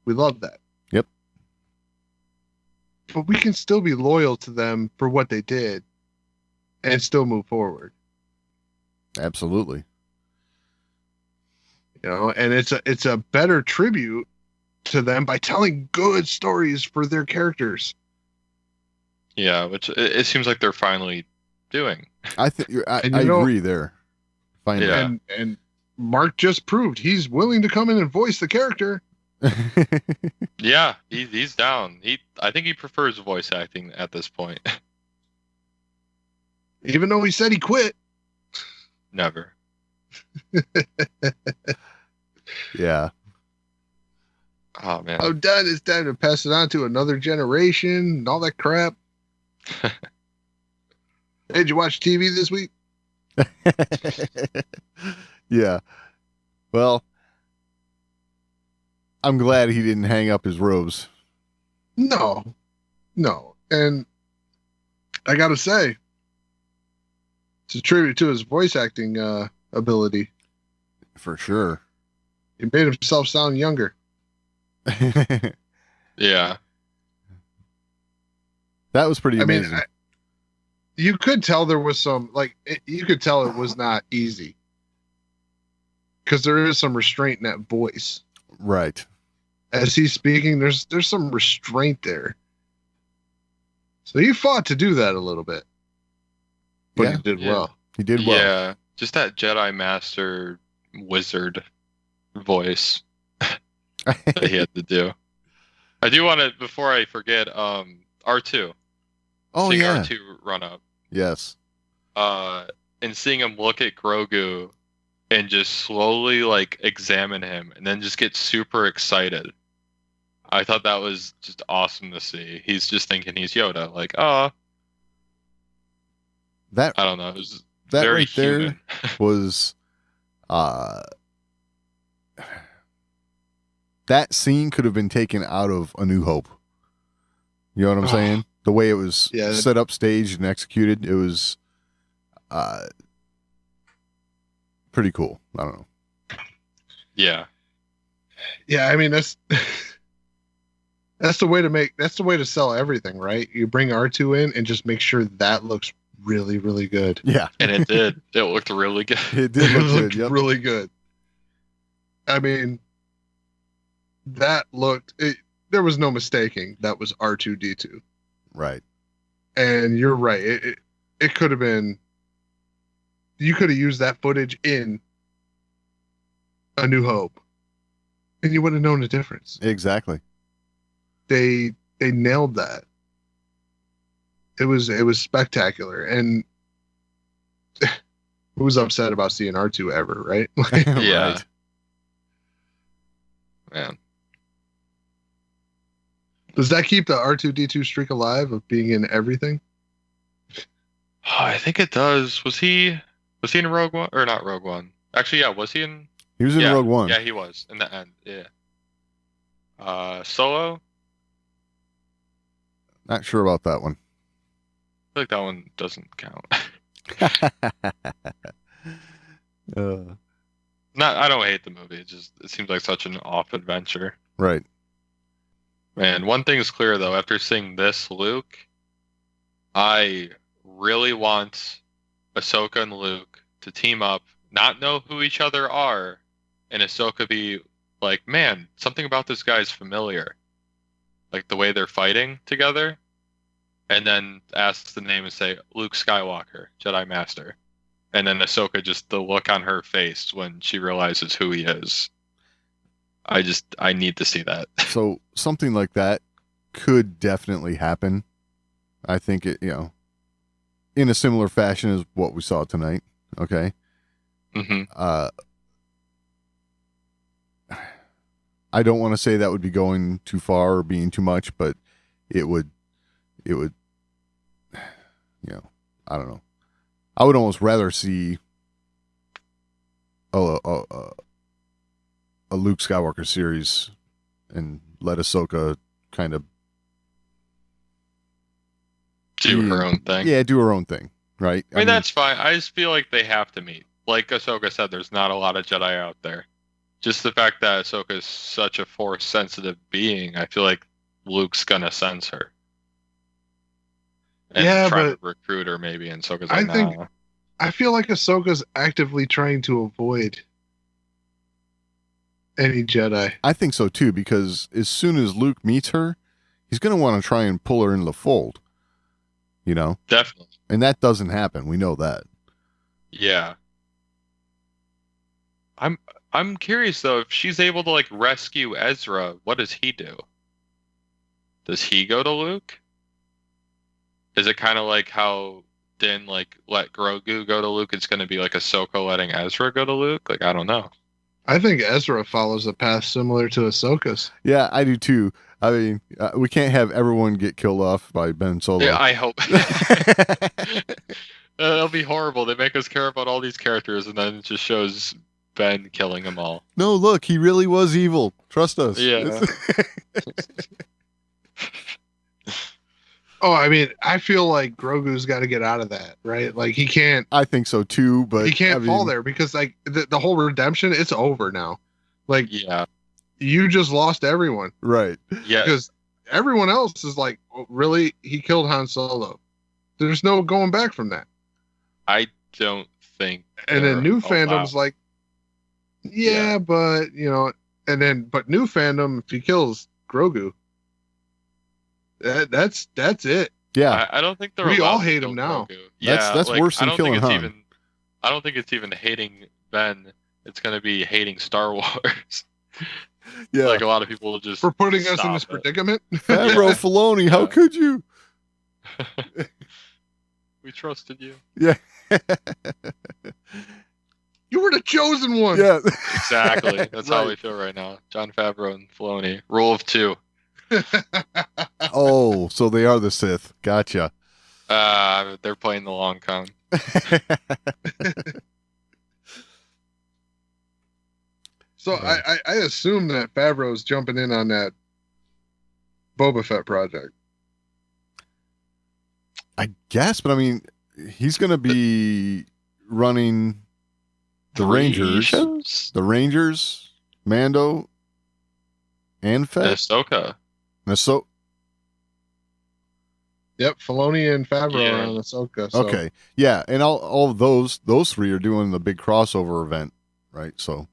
[SPEAKER 7] We love that.
[SPEAKER 5] Yep.
[SPEAKER 7] But we can still be loyal to them for what they did and still move forward.
[SPEAKER 5] Absolutely.
[SPEAKER 7] You know, and it's a better tribute to them by telling good stories for their characters.
[SPEAKER 6] Yeah, which it seems like they're finally doing.
[SPEAKER 5] I think I agree there. Finally.
[SPEAKER 6] Yeah.
[SPEAKER 7] And Mark just proved he's willing to come in and voice the character.
[SPEAKER 6] Yeah, he's down. I think he prefers voice acting at this point.
[SPEAKER 7] Even though he said he quit.
[SPEAKER 6] Never.
[SPEAKER 5] Yeah.
[SPEAKER 6] Oh man.
[SPEAKER 7] I'm done. It's time to pass it on to another generation and all that crap. Hey, did you watch TV this week?
[SPEAKER 5] Yeah. Well, I'm glad he didn't hang up his robes.
[SPEAKER 7] No.
[SPEAKER 4] And I gotta say, it's a tribute to his voice acting ability.
[SPEAKER 5] For sure.
[SPEAKER 4] He made himself sound younger.
[SPEAKER 6] Yeah.
[SPEAKER 5] That was pretty amazing.
[SPEAKER 4] I mean, you could tell there was some, you could tell it was not easy. Because there is some restraint in that voice.
[SPEAKER 5] Right.
[SPEAKER 4] As he's speaking, there's some restraint there. So he fought to do that a little bit. But he did well.
[SPEAKER 5] He did well.
[SPEAKER 6] Yeah. Just that Jedi Master wizard voice that he had to do. I do want to, before I forget, R2.
[SPEAKER 5] Oh,
[SPEAKER 6] seeing
[SPEAKER 5] yeah.
[SPEAKER 6] R2 run up.
[SPEAKER 5] Yes.
[SPEAKER 6] And seeing him look at Grogu and just slowly like examine him and then just get super excited. I thought that was just awesome to see. He's just thinking he's Yoda. Like,
[SPEAKER 5] that
[SPEAKER 6] I don't know. It was
[SPEAKER 5] that
[SPEAKER 6] very
[SPEAKER 5] right there
[SPEAKER 6] human.
[SPEAKER 5] was that scene could have been taken out of A New Hope. You know what I'm saying? The way it was set up, staged, and executed, it was pretty cool. I don't know.
[SPEAKER 6] Yeah.
[SPEAKER 4] Yeah, I mean that's the way to sell everything, right? You bring R2 in and just make sure that looks really, really good.
[SPEAKER 5] Yeah.
[SPEAKER 6] And it did. It looked really good.
[SPEAKER 5] It did look good. Yep.
[SPEAKER 4] Really good. I mean, there was no mistaking that was R2D2.
[SPEAKER 5] Right.
[SPEAKER 4] And you're right. It could have been, you could have used that footage in A New Hope and you wouldn't have known the difference.
[SPEAKER 5] Exactly.
[SPEAKER 4] They nailed that. It was spectacular. And who was upset about seeing R2 ever, right?
[SPEAKER 6] Yeah.
[SPEAKER 5] Right.
[SPEAKER 6] Man.
[SPEAKER 4] Does that keep the R2D2 streak alive of being in everything?
[SPEAKER 6] Oh, I think it does. Was he in Rogue One or not Rogue One? Actually, yeah. Was he in?
[SPEAKER 5] He was in Rogue One.
[SPEAKER 6] Yeah, he was in the end. Yeah. Solo.
[SPEAKER 5] Not sure about that one.
[SPEAKER 6] I feel like that one doesn't count. I don't hate the movie. It seems like such an off adventure.
[SPEAKER 5] Right.
[SPEAKER 6] Man, one thing is clear though. After seeing this Luke, I really want Ahsoka and Luke to team up, not know who each other are, and Ahsoka be like, man, something about this guy's familiar. Like the way they're fighting together. And then ask the name and say, Luke Skywalker, Jedi Master. And then Ahsoka, just the look on her face when she realizes who he is. I need to see that.
[SPEAKER 5] So something like that could definitely happen. I think it, in a similar fashion as what we saw tonight. Okay.
[SPEAKER 6] Mm-hmm.
[SPEAKER 5] I don't want to say that would be going too far or being too much, but it would, I don't know. I would almost rather see a Luke Skywalker series and let Ahsoka kind of
[SPEAKER 6] do her own thing.
[SPEAKER 5] Yeah, do her own thing, right?
[SPEAKER 6] I mean, that's fine. I just feel like they have to meet. Like Ahsoka said, there's not a lot of Jedi out there. Just the fact that Ahsoka is such a Force-sensitive being, I feel like Luke's gonna sense her. And try to recruit her maybe, and Ahsoka's like, nah.
[SPEAKER 4] I feel like Ahsoka's actively trying to avoid any Jedi.
[SPEAKER 5] I think so too, because as soon as Luke meets her, he's going to want to try and pull her into the fold.
[SPEAKER 6] Definitely.
[SPEAKER 5] And that doesn't happen. We know that.
[SPEAKER 6] Yeah. I'm curious though, if she's able to like rescue Ezra, what does he do? Does he go to Luke? Is it kind of like how Din like let Grogu go to Luke? It's going to be like Ahsoka letting Ezra go to Luke? Like, I don't know.
[SPEAKER 4] I think Ezra follows a path similar to Ahsoka's.
[SPEAKER 5] Yeah, I do too. I mean, we can't have everyone get killed off by Ben Solo.
[SPEAKER 6] Yeah, I hope. That'll be horrible. They make us care about all these characters, and then it just shows Ben killing them all.
[SPEAKER 5] No, look, he really was evil. Trust us.
[SPEAKER 6] Yeah.
[SPEAKER 4] Oh, I mean, I feel like Grogu's got to get out of that, right? Like he can't
[SPEAKER 5] I think so too, but
[SPEAKER 4] he can't
[SPEAKER 5] I
[SPEAKER 4] fall
[SPEAKER 5] mean,
[SPEAKER 4] there because like the whole redemption, it's over now. Like
[SPEAKER 6] Yeah,
[SPEAKER 4] you just lost everyone
[SPEAKER 5] right.
[SPEAKER 6] yeah.
[SPEAKER 4] because everyone else is like, oh, really? He killed Han Solo. There's no going back from that.
[SPEAKER 6] I don't think.
[SPEAKER 4] And then
[SPEAKER 6] they're
[SPEAKER 4] new
[SPEAKER 6] allowed.
[SPEAKER 4] fandom's like, yeah,
[SPEAKER 6] Yeah.
[SPEAKER 4] but but new fandom, if he kills Grogu, that's it.
[SPEAKER 5] Yeah,
[SPEAKER 6] I don't think they're.
[SPEAKER 4] We
[SPEAKER 6] allowed
[SPEAKER 4] all
[SPEAKER 6] to
[SPEAKER 4] hate
[SPEAKER 6] kill
[SPEAKER 4] him now.
[SPEAKER 6] Grogu. Yeah,
[SPEAKER 5] That's
[SPEAKER 6] like,
[SPEAKER 5] worse than
[SPEAKER 6] I don't think
[SPEAKER 5] killing
[SPEAKER 6] it's
[SPEAKER 5] Han.
[SPEAKER 6] even. I don't think it's even hating Ben. It's gonna be hating Star Wars.
[SPEAKER 5] yeah.
[SPEAKER 6] Like a lot of people will just
[SPEAKER 4] For putting us in
[SPEAKER 6] stop
[SPEAKER 4] this
[SPEAKER 6] it.
[SPEAKER 4] predicament.
[SPEAKER 5] Favreau,
[SPEAKER 6] Yeah.
[SPEAKER 5] Filoni, how
[SPEAKER 6] Yeah.
[SPEAKER 5] could you?
[SPEAKER 6] We trusted you.
[SPEAKER 5] Yeah,
[SPEAKER 4] You were the chosen one.
[SPEAKER 5] yeah.
[SPEAKER 6] Exactly. That's how
[SPEAKER 5] Right.
[SPEAKER 6] we feel right now. John Favreau and Filoni. Rule of 2.
[SPEAKER 5] Oh, so they are the Sith. Gotcha.
[SPEAKER 6] They're playing the long con.
[SPEAKER 4] So I assume that Favreau's jumping in on that Boba Fett project.
[SPEAKER 5] I guess, but I mean, he's going to be running the
[SPEAKER 6] 3
[SPEAKER 5] Rangers,
[SPEAKER 6] shows?
[SPEAKER 5] Mando, and Fett.
[SPEAKER 6] Ahsoka.
[SPEAKER 5] And so
[SPEAKER 4] Yep, Filoni and Favreau
[SPEAKER 6] Yeah.
[SPEAKER 4] are on Ahsoka. So.
[SPEAKER 5] okay, yeah, and all of those three are doing the big crossover event, right? So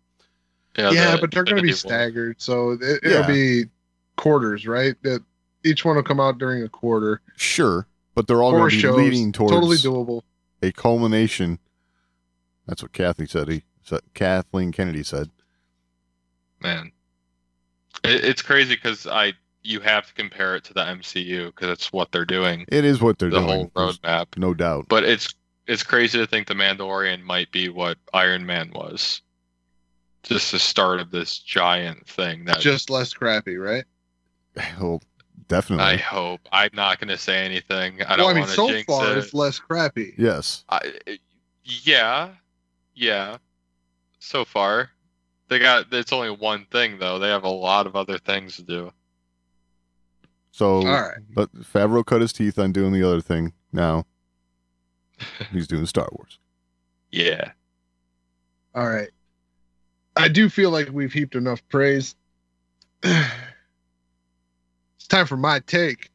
[SPEAKER 4] Yeah, but they're going to be
[SPEAKER 6] Infinity War.
[SPEAKER 4] staggered, so it'll
[SPEAKER 5] Yeah.
[SPEAKER 4] be quarters, right? That each one will come out during a quarter.
[SPEAKER 5] sure, but they're all
[SPEAKER 4] 4
[SPEAKER 5] going to be
[SPEAKER 4] shows,
[SPEAKER 5] leading towards
[SPEAKER 4] totally doable.
[SPEAKER 5] a culmination. That's what Kathleen Kennedy said.
[SPEAKER 6] Man. It's crazy because you have to compare it to the MCU because it's what they're doing.
[SPEAKER 5] It is what they're
[SPEAKER 6] The
[SPEAKER 5] doing.
[SPEAKER 6] whole
[SPEAKER 5] There's
[SPEAKER 6] roadmap.
[SPEAKER 5] no doubt.
[SPEAKER 6] But it's crazy to think the Mandalorian might be what Iron Man was. Just the start of this giant thing that
[SPEAKER 4] Just less crappy, right?
[SPEAKER 5] Well, definitely.
[SPEAKER 6] I hope. I'm not going to say anything. I
[SPEAKER 4] Well,
[SPEAKER 6] don't
[SPEAKER 4] I mean,
[SPEAKER 6] want to
[SPEAKER 4] so
[SPEAKER 6] jinx
[SPEAKER 4] far
[SPEAKER 6] it.
[SPEAKER 4] it's less crappy.
[SPEAKER 5] Yes.
[SPEAKER 6] Yeah. So far, it's only one thing though. They have a lot of other things to do.
[SPEAKER 5] So,
[SPEAKER 4] All right.
[SPEAKER 5] but Favreau cut his teeth on doing the other thing. Now he's doing Star Wars.
[SPEAKER 6] Yeah.
[SPEAKER 4] All right. I do feel like we've heaped enough praise. It's time for my take.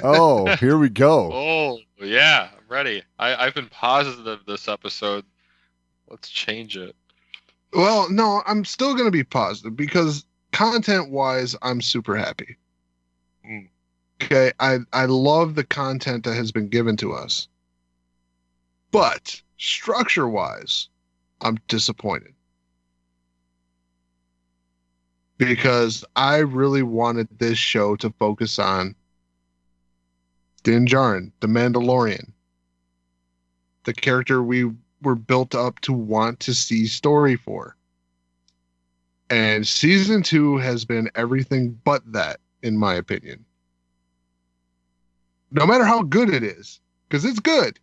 [SPEAKER 5] Oh, here we go.
[SPEAKER 6] Oh yeah, I'm ready. I've been positive this episode. Let's change it.
[SPEAKER 4] Well, no, I'm still going to be positive because content-wise, I'm super happy.
[SPEAKER 6] Mm.
[SPEAKER 4] Okay, I love the content that has been given to us. But structure-wise, I'm disappointed. Because I really wanted this show to focus on Din Djarin, the Mandalorian. The character we were built up to want to see story for. And season 2 has been everything but that, in my opinion. No matter how good it is, because it's good.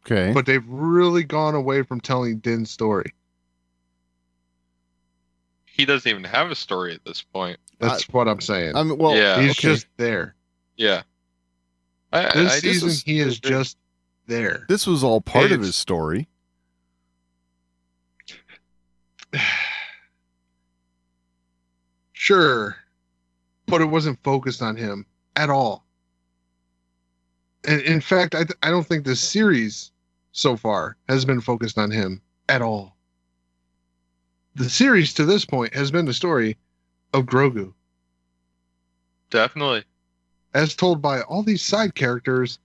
[SPEAKER 5] Okay.
[SPEAKER 4] But they've really gone away from telling Din's story.
[SPEAKER 6] He doesn't even have a story at this point.
[SPEAKER 4] That's what I'm saying.
[SPEAKER 5] I mean, well,
[SPEAKER 6] Yeah.
[SPEAKER 4] He's
[SPEAKER 5] okay.
[SPEAKER 4] just there.
[SPEAKER 6] Yeah.
[SPEAKER 4] This season, he is just there.
[SPEAKER 5] This was all part of
[SPEAKER 4] It's-
[SPEAKER 5] his story.
[SPEAKER 4] Sure, but it wasn't focused on him at all. And in fact, I don't think this series so far has been focused on him at all. The series to this point has been the story of Grogu,
[SPEAKER 6] Definitely.
[SPEAKER 4] as told by all these side characters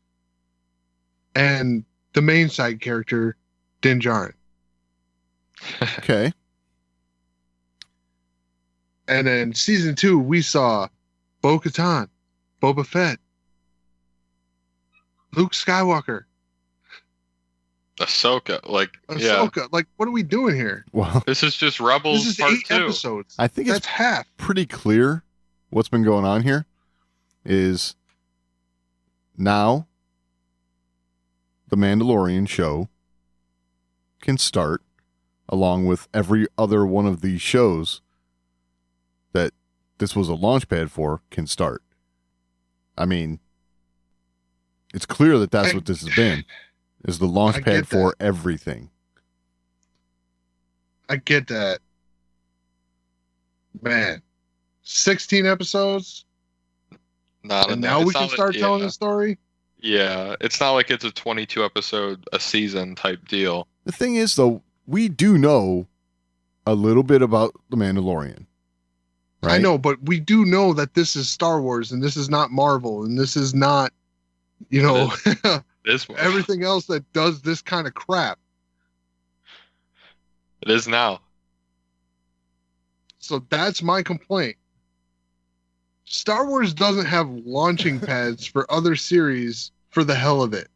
[SPEAKER 4] and the main side character, Din Djarin.
[SPEAKER 5] Okay.
[SPEAKER 4] And then season 2, we saw Bo-Katan, Boba Fett, Luke Skywalker,
[SPEAKER 6] Ahsoka. Like, yeah.
[SPEAKER 4] Ahsoka. Like, what are we doing here?
[SPEAKER 5] Well,
[SPEAKER 6] This is just Rebels
[SPEAKER 4] This is
[SPEAKER 6] Part
[SPEAKER 4] 8
[SPEAKER 6] 2.
[SPEAKER 4] episodes.
[SPEAKER 5] I think
[SPEAKER 4] That's
[SPEAKER 5] it's
[SPEAKER 4] half.
[SPEAKER 5] pretty clear what's been going on here is now the Mandalorian show can start along with every other one of these shows that this was a launch pad for can start. I mean, it's clear that that's what this has been, is the launch pad for everything.
[SPEAKER 7] I get that. Man, 16 episodes?
[SPEAKER 6] Not
[SPEAKER 7] And
[SPEAKER 6] enough.
[SPEAKER 7] now
[SPEAKER 6] It's
[SPEAKER 7] we
[SPEAKER 6] not
[SPEAKER 7] can start telling the story?
[SPEAKER 6] Yeah, it's not like it's a 22 episode a season type deal.
[SPEAKER 5] The thing is, though, we do know a little bit about The Mandalorian. Right?
[SPEAKER 7] I know, but we do know that this is Star Wars and this is not Marvel and this is not, you know,
[SPEAKER 6] This
[SPEAKER 7] everything else that does this kind of crap.
[SPEAKER 6] It is now.
[SPEAKER 7] So that's my complaint. Star Wars doesn't have launching pads for other series for the hell of it.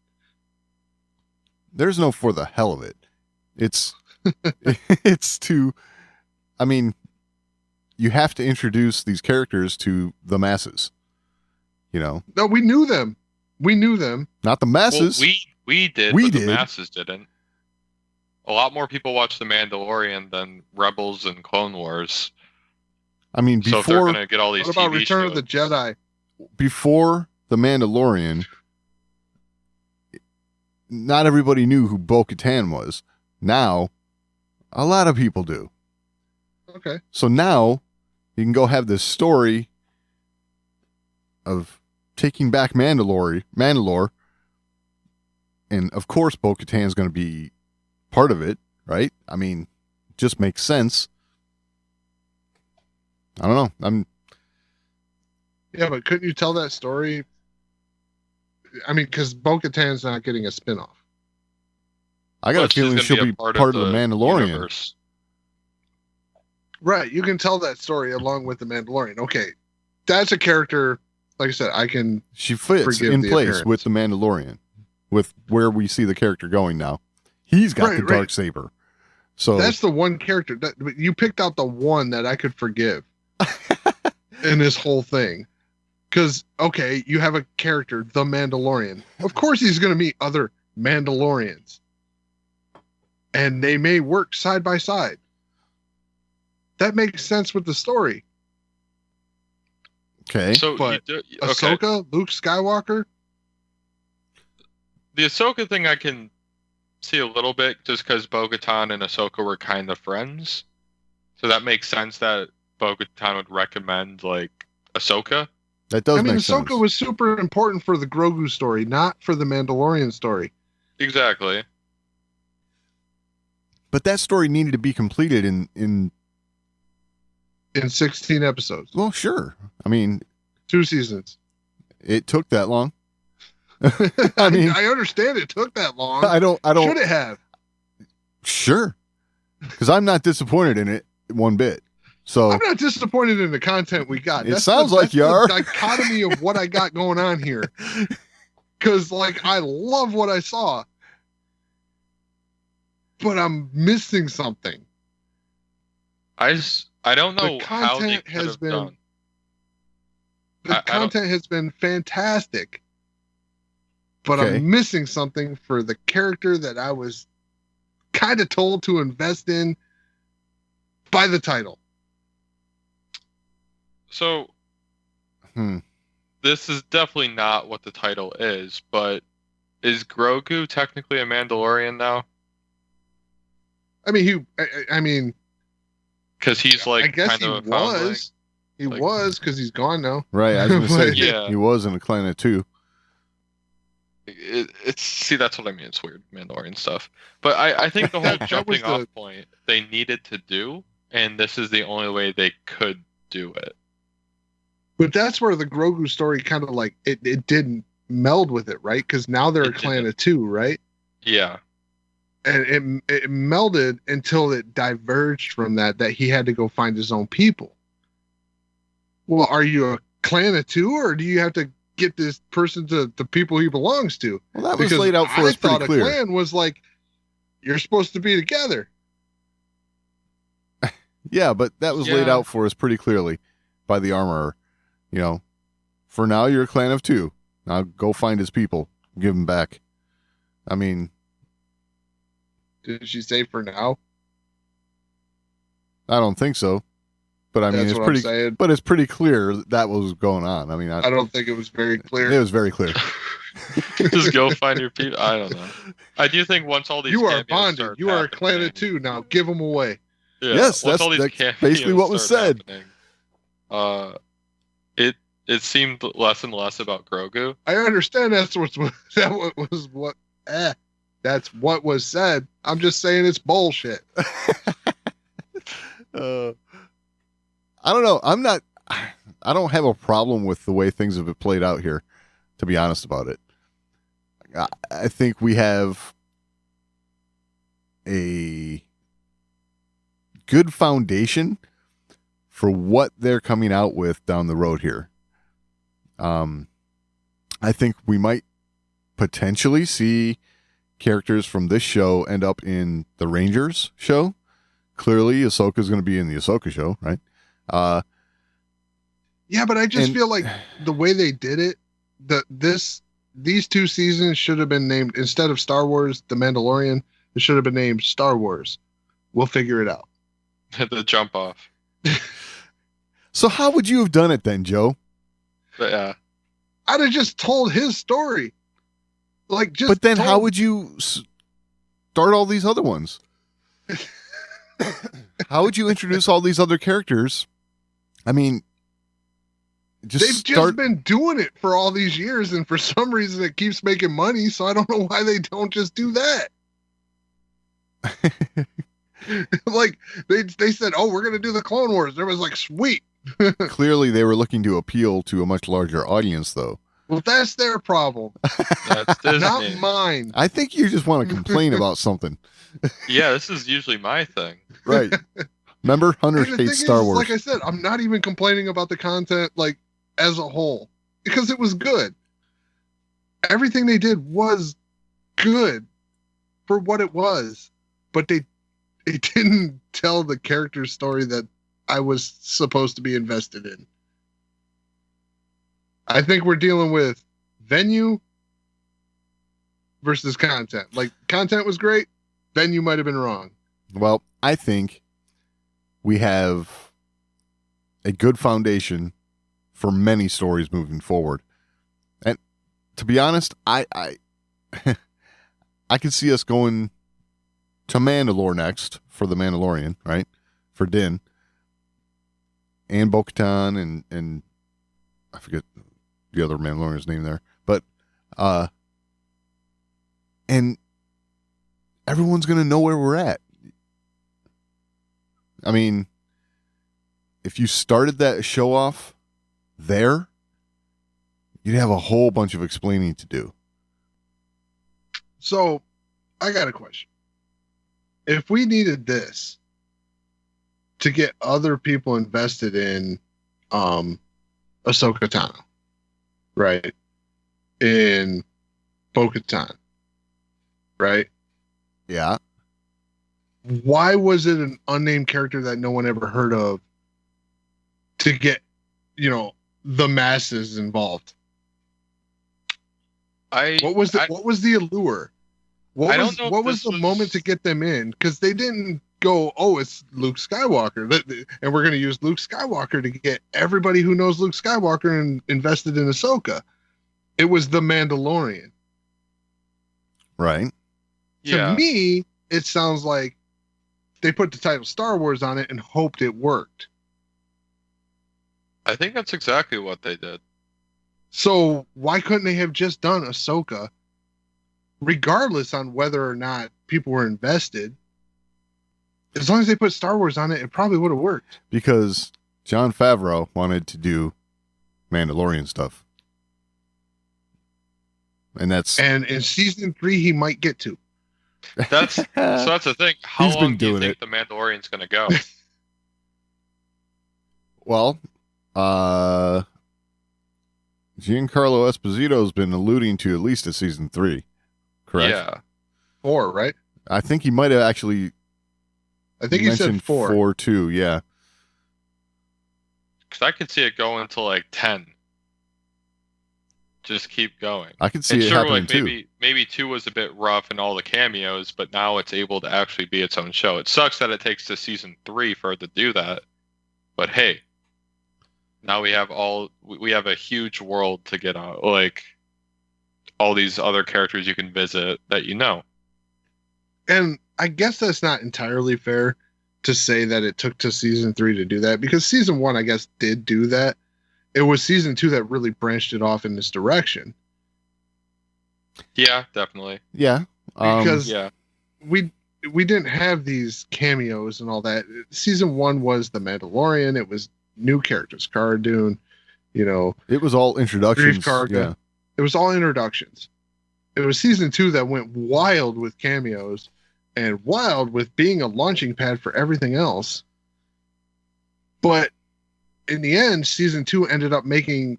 [SPEAKER 5] There's no for the hell of it. It's it's to, I mean, you have to introduce these characters to the masses. You know?
[SPEAKER 7] No, we knew them. We knew them.
[SPEAKER 5] Not the masses.
[SPEAKER 6] Well, we did,
[SPEAKER 5] We
[SPEAKER 6] but
[SPEAKER 5] did.
[SPEAKER 6] the masses didn't. A lot more people watch The Mandalorian than Rebels and Clone Wars.
[SPEAKER 5] I mean,
[SPEAKER 6] So if they're
[SPEAKER 5] before
[SPEAKER 6] going to get all these
[SPEAKER 7] What about
[SPEAKER 6] TV
[SPEAKER 7] Return
[SPEAKER 6] shows,
[SPEAKER 7] of the Jedi?
[SPEAKER 5] before The Mandalorian, not everybody knew who Bo-Katan was. Now, a lot of people do.
[SPEAKER 7] Okay.
[SPEAKER 5] So now, you can go have this story of taking back Mandalore, and of course Bo-Katan's going to be part of it, right? I mean, it just makes sense. I don't know.
[SPEAKER 7] Yeah, but couldn't you tell that story? I mean, because Bo-Katan's not getting a spinoff.
[SPEAKER 5] I got
[SPEAKER 6] Well,
[SPEAKER 5] a feeling
[SPEAKER 6] she's gonna
[SPEAKER 5] she'll be part of the Mandalorian.
[SPEAKER 6] universe.
[SPEAKER 7] Right. You can tell that story along with the Mandalorian. Okay. That's a character, like I said, I can.
[SPEAKER 5] She fits
[SPEAKER 7] Forgive
[SPEAKER 5] in
[SPEAKER 7] the
[SPEAKER 5] place
[SPEAKER 7] appearance.
[SPEAKER 5] with the Mandalorian, with where we see the character going now. He's got
[SPEAKER 7] Right,
[SPEAKER 5] the
[SPEAKER 7] right.
[SPEAKER 5] dark saber. So
[SPEAKER 7] That's the one character that you picked out, the one that I could forgive in this whole thing. Because, okay, you have a character, the Mandalorian. Of course, he's going to meet other Mandalorians. And they may work side by side. That makes sense with the story.
[SPEAKER 5] okay.
[SPEAKER 6] So
[SPEAKER 7] But
[SPEAKER 6] okay.
[SPEAKER 7] Ahsoka, Luke Skywalker,
[SPEAKER 6] The Ahsoka thing I can see a little bit just because Bo-Katan and Ahsoka were kind of friends. So that makes sense that Bo-Katan would recommend, like, Ahsoka.
[SPEAKER 5] That does
[SPEAKER 7] I mean,
[SPEAKER 5] make
[SPEAKER 7] Ahsoka
[SPEAKER 5] sense.
[SPEAKER 7] was super important for the Grogu story, not for the Mandalorian story.
[SPEAKER 6] Exactly.
[SPEAKER 5] But that story needed to be completed in
[SPEAKER 7] In 16 episodes,
[SPEAKER 5] well, sure. I mean,
[SPEAKER 7] 2 seasons.
[SPEAKER 5] it took that long. I mean,
[SPEAKER 7] I understand it took that long.
[SPEAKER 5] I don't
[SPEAKER 7] Should it have?
[SPEAKER 5] Sure. Because I'm not disappointed in it one bit. So
[SPEAKER 7] I'm not disappointed in the content we got.
[SPEAKER 5] It sounds like you
[SPEAKER 7] that's
[SPEAKER 5] are.
[SPEAKER 7] the dichotomy of what I got going on here. Because, like, I love what I saw, but I'm missing something.
[SPEAKER 6] I don't know
[SPEAKER 7] The
[SPEAKER 6] how they
[SPEAKER 7] content
[SPEAKER 6] could
[SPEAKER 7] has
[SPEAKER 6] have
[SPEAKER 7] been-
[SPEAKER 6] done.
[SPEAKER 7] The
[SPEAKER 6] I don't-
[SPEAKER 7] content has been fantastic, but
[SPEAKER 5] Okay.
[SPEAKER 7] I'm missing something for the character that I was kind of told to invest in by the title.
[SPEAKER 6] So
[SPEAKER 5] hmm.
[SPEAKER 6] this is definitely not what the title is, but is Grogu technically a Mandalorian now?
[SPEAKER 7] I mean, I mean,
[SPEAKER 6] Because he's like
[SPEAKER 7] I guess
[SPEAKER 6] kind
[SPEAKER 7] he
[SPEAKER 6] of a foundling.
[SPEAKER 7] was. He
[SPEAKER 6] Like-
[SPEAKER 7] was, because he's gone now.
[SPEAKER 5] Right. I was going to say,
[SPEAKER 6] Yeah.
[SPEAKER 5] he was in a Planet 2.
[SPEAKER 6] It's see, that's what I mean. It's weird Mandalorian stuff, but I think the whole
[SPEAKER 7] That was
[SPEAKER 6] jumping off
[SPEAKER 7] the-
[SPEAKER 6] point they needed to do, and this is the only way they could do it.
[SPEAKER 7] But that's where the Grogu story kind of like it didn't meld with it, right? Because now they're a
[SPEAKER 6] It
[SPEAKER 7] clan
[SPEAKER 6] didn't.
[SPEAKER 7] of 2, right?
[SPEAKER 6] Yeah,
[SPEAKER 7] And it melded until it diverged from that he had to go find his own people. Well, are you a clan of 2, or do you have to get this person to the people he belongs to?
[SPEAKER 5] Well, that was
[SPEAKER 7] Because
[SPEAKER 5] laid out for
[SPEAKER 7] I
[SPEAKER 5] us pretty
[SPEAKER 7] thought
[SPEAKER 5] clear.
[SPEAKER 7] a clan was like, you're supposed to be together.
[SPEAKER 5] Yeah, but that was laid
[SPEAKER 6] Yeah.
[SPEAKER 5] out for us pretty clearly by the armorer. You know, for now, you're a clan of 2. Now go find his people. Give them back. I mean,
[SPEAKER 7] Did she say for now?
[SPEAKER 5] I don't think so. But I mean,
[SPEAKER 7] That's
[SPEAKER 5] it's
[SPEAKER 7] what I'm
[SPEAKER 5] pretty.
[SPEAKER 7] saying.
[SPEAKER 5] But it's pretty clear that was going on. I mean,
[SPEAKER 7] I don't think it was very clear.
[SPEAKER 5] It was very clear.
[SPEAKER 6] Just go find your people. I don't know. I do think once all these
[SPEAKER 7] You are
[SPEAKER 6] cameos
[SPEAKER 7] bonded.
[SPEAKER 6] start
[SPEAKER 7] You are a
[SPEAKER 6] happening-
[SPEAKER 7] clan of two now. Give them away.
[SPEAKER 6] Yeah,
[SPEAKER 5] Yes,
[SPEAKER 6] once all
[SPEAKER 5] that's
[SPEAKER 6] these cameos
[SPEAKER 5] basically what was
[SPEAKER 6] start
[SPEAKER 5] said.
[SPEAKER 6] happening, it seemed less and less about Grogu.
[SPEAKER 7] I understand that's what that's what was said. I'm just saying it's bullshit.
[SPEAKER 5] I don't know. I don't have a problem with the way things have been played out here, to be honest about it. I think we have a good foundation for what they're coming out with down the road here. I think we might potentially see characters from this show end up in the Rangers show. Clearly, Ahsoka's going to be in the Ahsoka show, right?
[SPEAKER 7] Yeah, but I just feel like the way they did it, these 2 seasons should have been named, instead of Star Wars, The Mandalorian, it should have been named Star Wars. We'll figure it out.
[SPEAKER 6] The jump off.
[SPEAKER 5] So how would you have done it then, Joe?
[SPEAKER 6] But yeah.
[SPEAKER 7] I'd have just told his story.
[SPEAKER 5] But then how would you start all these other ones? How would you introduce all these other characters? I mean,
[SPEAKER 7] they've just been doing it for all these years, and for some reason it keeps making money, so I don't know why they don't just do that. Like, they said, oh, we're going to do the Clone Wars. Everyone's like, sweet.
[SPEAKER 5] Clearly, they were looking to appeal to a much larger audience, though.
[SPEAKER 7] Well, that's their problem.
[SPEAKER 6] That's Disney.
[SPEAKER 7] Not mine.
[SPEAKER 5] I think you just want to complain about something.
[SPEAKER 6] Yeah, this is usually my thing.
[SPEAKER 5] Right. Remember, Hunter
[SPEAKER 7] And the thing
[SPEAKER 5] hates Star
[SPEAKER 7] is,
[SPEAKER 5] Wars.
[SPEAKER 7] like I said, I'm not even complaining about the content, like, as a whole, because it was good. Everything they did was good for what it was, but it didn't tell the character story that I was supposed to be invested in. I think we're dealing with venue versus content. Like, content was great, venue might have been wrong.
[SPEAKER 5] Well, I think we have a good foundation for many stories moving forward. And to be honest, I I could see us going to Mandalore next for the Mandalorian, right? For Din. And Bo-Katan and I forget the other Mandalorian's name there. But and everyone's gonna know where we're at. I mean, if you started that show off there, you'd have a whole bunch of explaining to do.
[SPEAKER 7] So, I got a question. If we needed this to get other people invested in Ahsoka Tano, right? In Bo-Katan, right?
[SPEAKER 5] Yeah.
[SPEAKER 7] Why was it an unnamed character that no one ever heard of to get, the masses involved? What was the allure? What was the moment to get them in? Because they didn't go, oh, it's Luke Skywalker, and we're going to use Luke Skywalker to get everybody who knows Luke Skywalker and invested in Ahsoka. It was the Mandalorian.
[SPEAKER 5] Right.
[SPEAKER 7] To me, it sounds like they put the title Star Wars on it and hoped it worked.
[SPEAKER 6] I think that's exactly what they did.
[SPEAKER 7] So why couldn't they have just done Ahsoka, regardless on whether or not people were invested? As long as they put Star Wars on it, it probably would have worked.
[SPEAKER 5] Because Jon Favreau wanted to do Mandalorian stuff. And in
[SPEAKER 7] season 3 he might get to.
[SPEAKER 6] That's the thing. How
[SPEAKER 5] He's been
[SPEAKER 6] long do you
[SPEAKER 5] doing
[SPEAKER 6] think
[SPEAKER 5] it.
[SPEAKER 6] the Mandalorian's going to go?
[SPEAKER 5] Well, Giancarlo Esposito's been alluding to at least a season 3, correct?
[SPEAKER 6] Yeah.
[SPEAKER 7] 4, right?
[SPEAKER 5] I think he might have actually.
[SPEAKER 7] I think he said
[SPEAKER 5] mentioned
[SPEAKER 7] 4.
[SPEAKER 5] 4 too. Yeah.
[SPEAKER 6] Because I could see it going to like 10. Just keep going.
[SPEAKER 5] I could see it happening too.
[SPEAKER 6] Maybe 2 was a bit rough in all the cameos, but now it's able to actually be its own show. It sucks that it takes to season 3 for it to do that. But hey, now we have a huge world to get on, like all these other characters you can visit that you know.
[SPEAKER 4] And I guess that's not entirely fair to say that it took to season 3 to do that, because season 1, I guess, did do that. It was season 2 that really branched it off in this direction.
[SPEAKER 6] Yeah, definitely.
[SPEAKER 5] Yeah.
[SPEAKER 4] Because
[SPEAKER 6] Yeah.
[SPEAKER 4] we didn't have these cameos and all that. Season 1 was the Mandalorian. It was new characters, Cara Dune,
[SPEAKER 5] it was all introductions.
[SPEAKER 4] Grief Karga.
[SPEAKER 5] Yeah.
[SPEAKER 4] It was all introductions. It was season 2 that went wild with cameos and wild with being a launching pad for everything else. But in the end, season 2 ended up making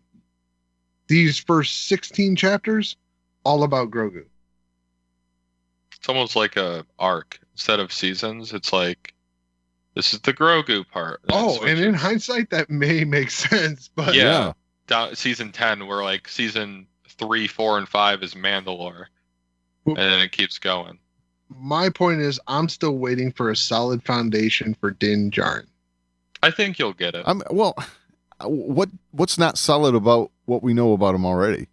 [SPEAKER 4] these first 16 chapters all about Grogu.
[SPEAKER 6] It's almost like a arc instead of seasons. It's like, this is the Grogu part.
[SPEAKER 4] And in hindsight, that may make sense. But
[SPEAKER 6] yeah. Season 10, where like season 3, 4, and 5 is Mandalore, and then it keeps going.
[SPEAKER 4] My point is, I'm still waiting for a solid foundation for Din Djarin.
[SPEAKER 6] I think you'll get it.
[SPEAKER 5] What's not solid about what we know about him already?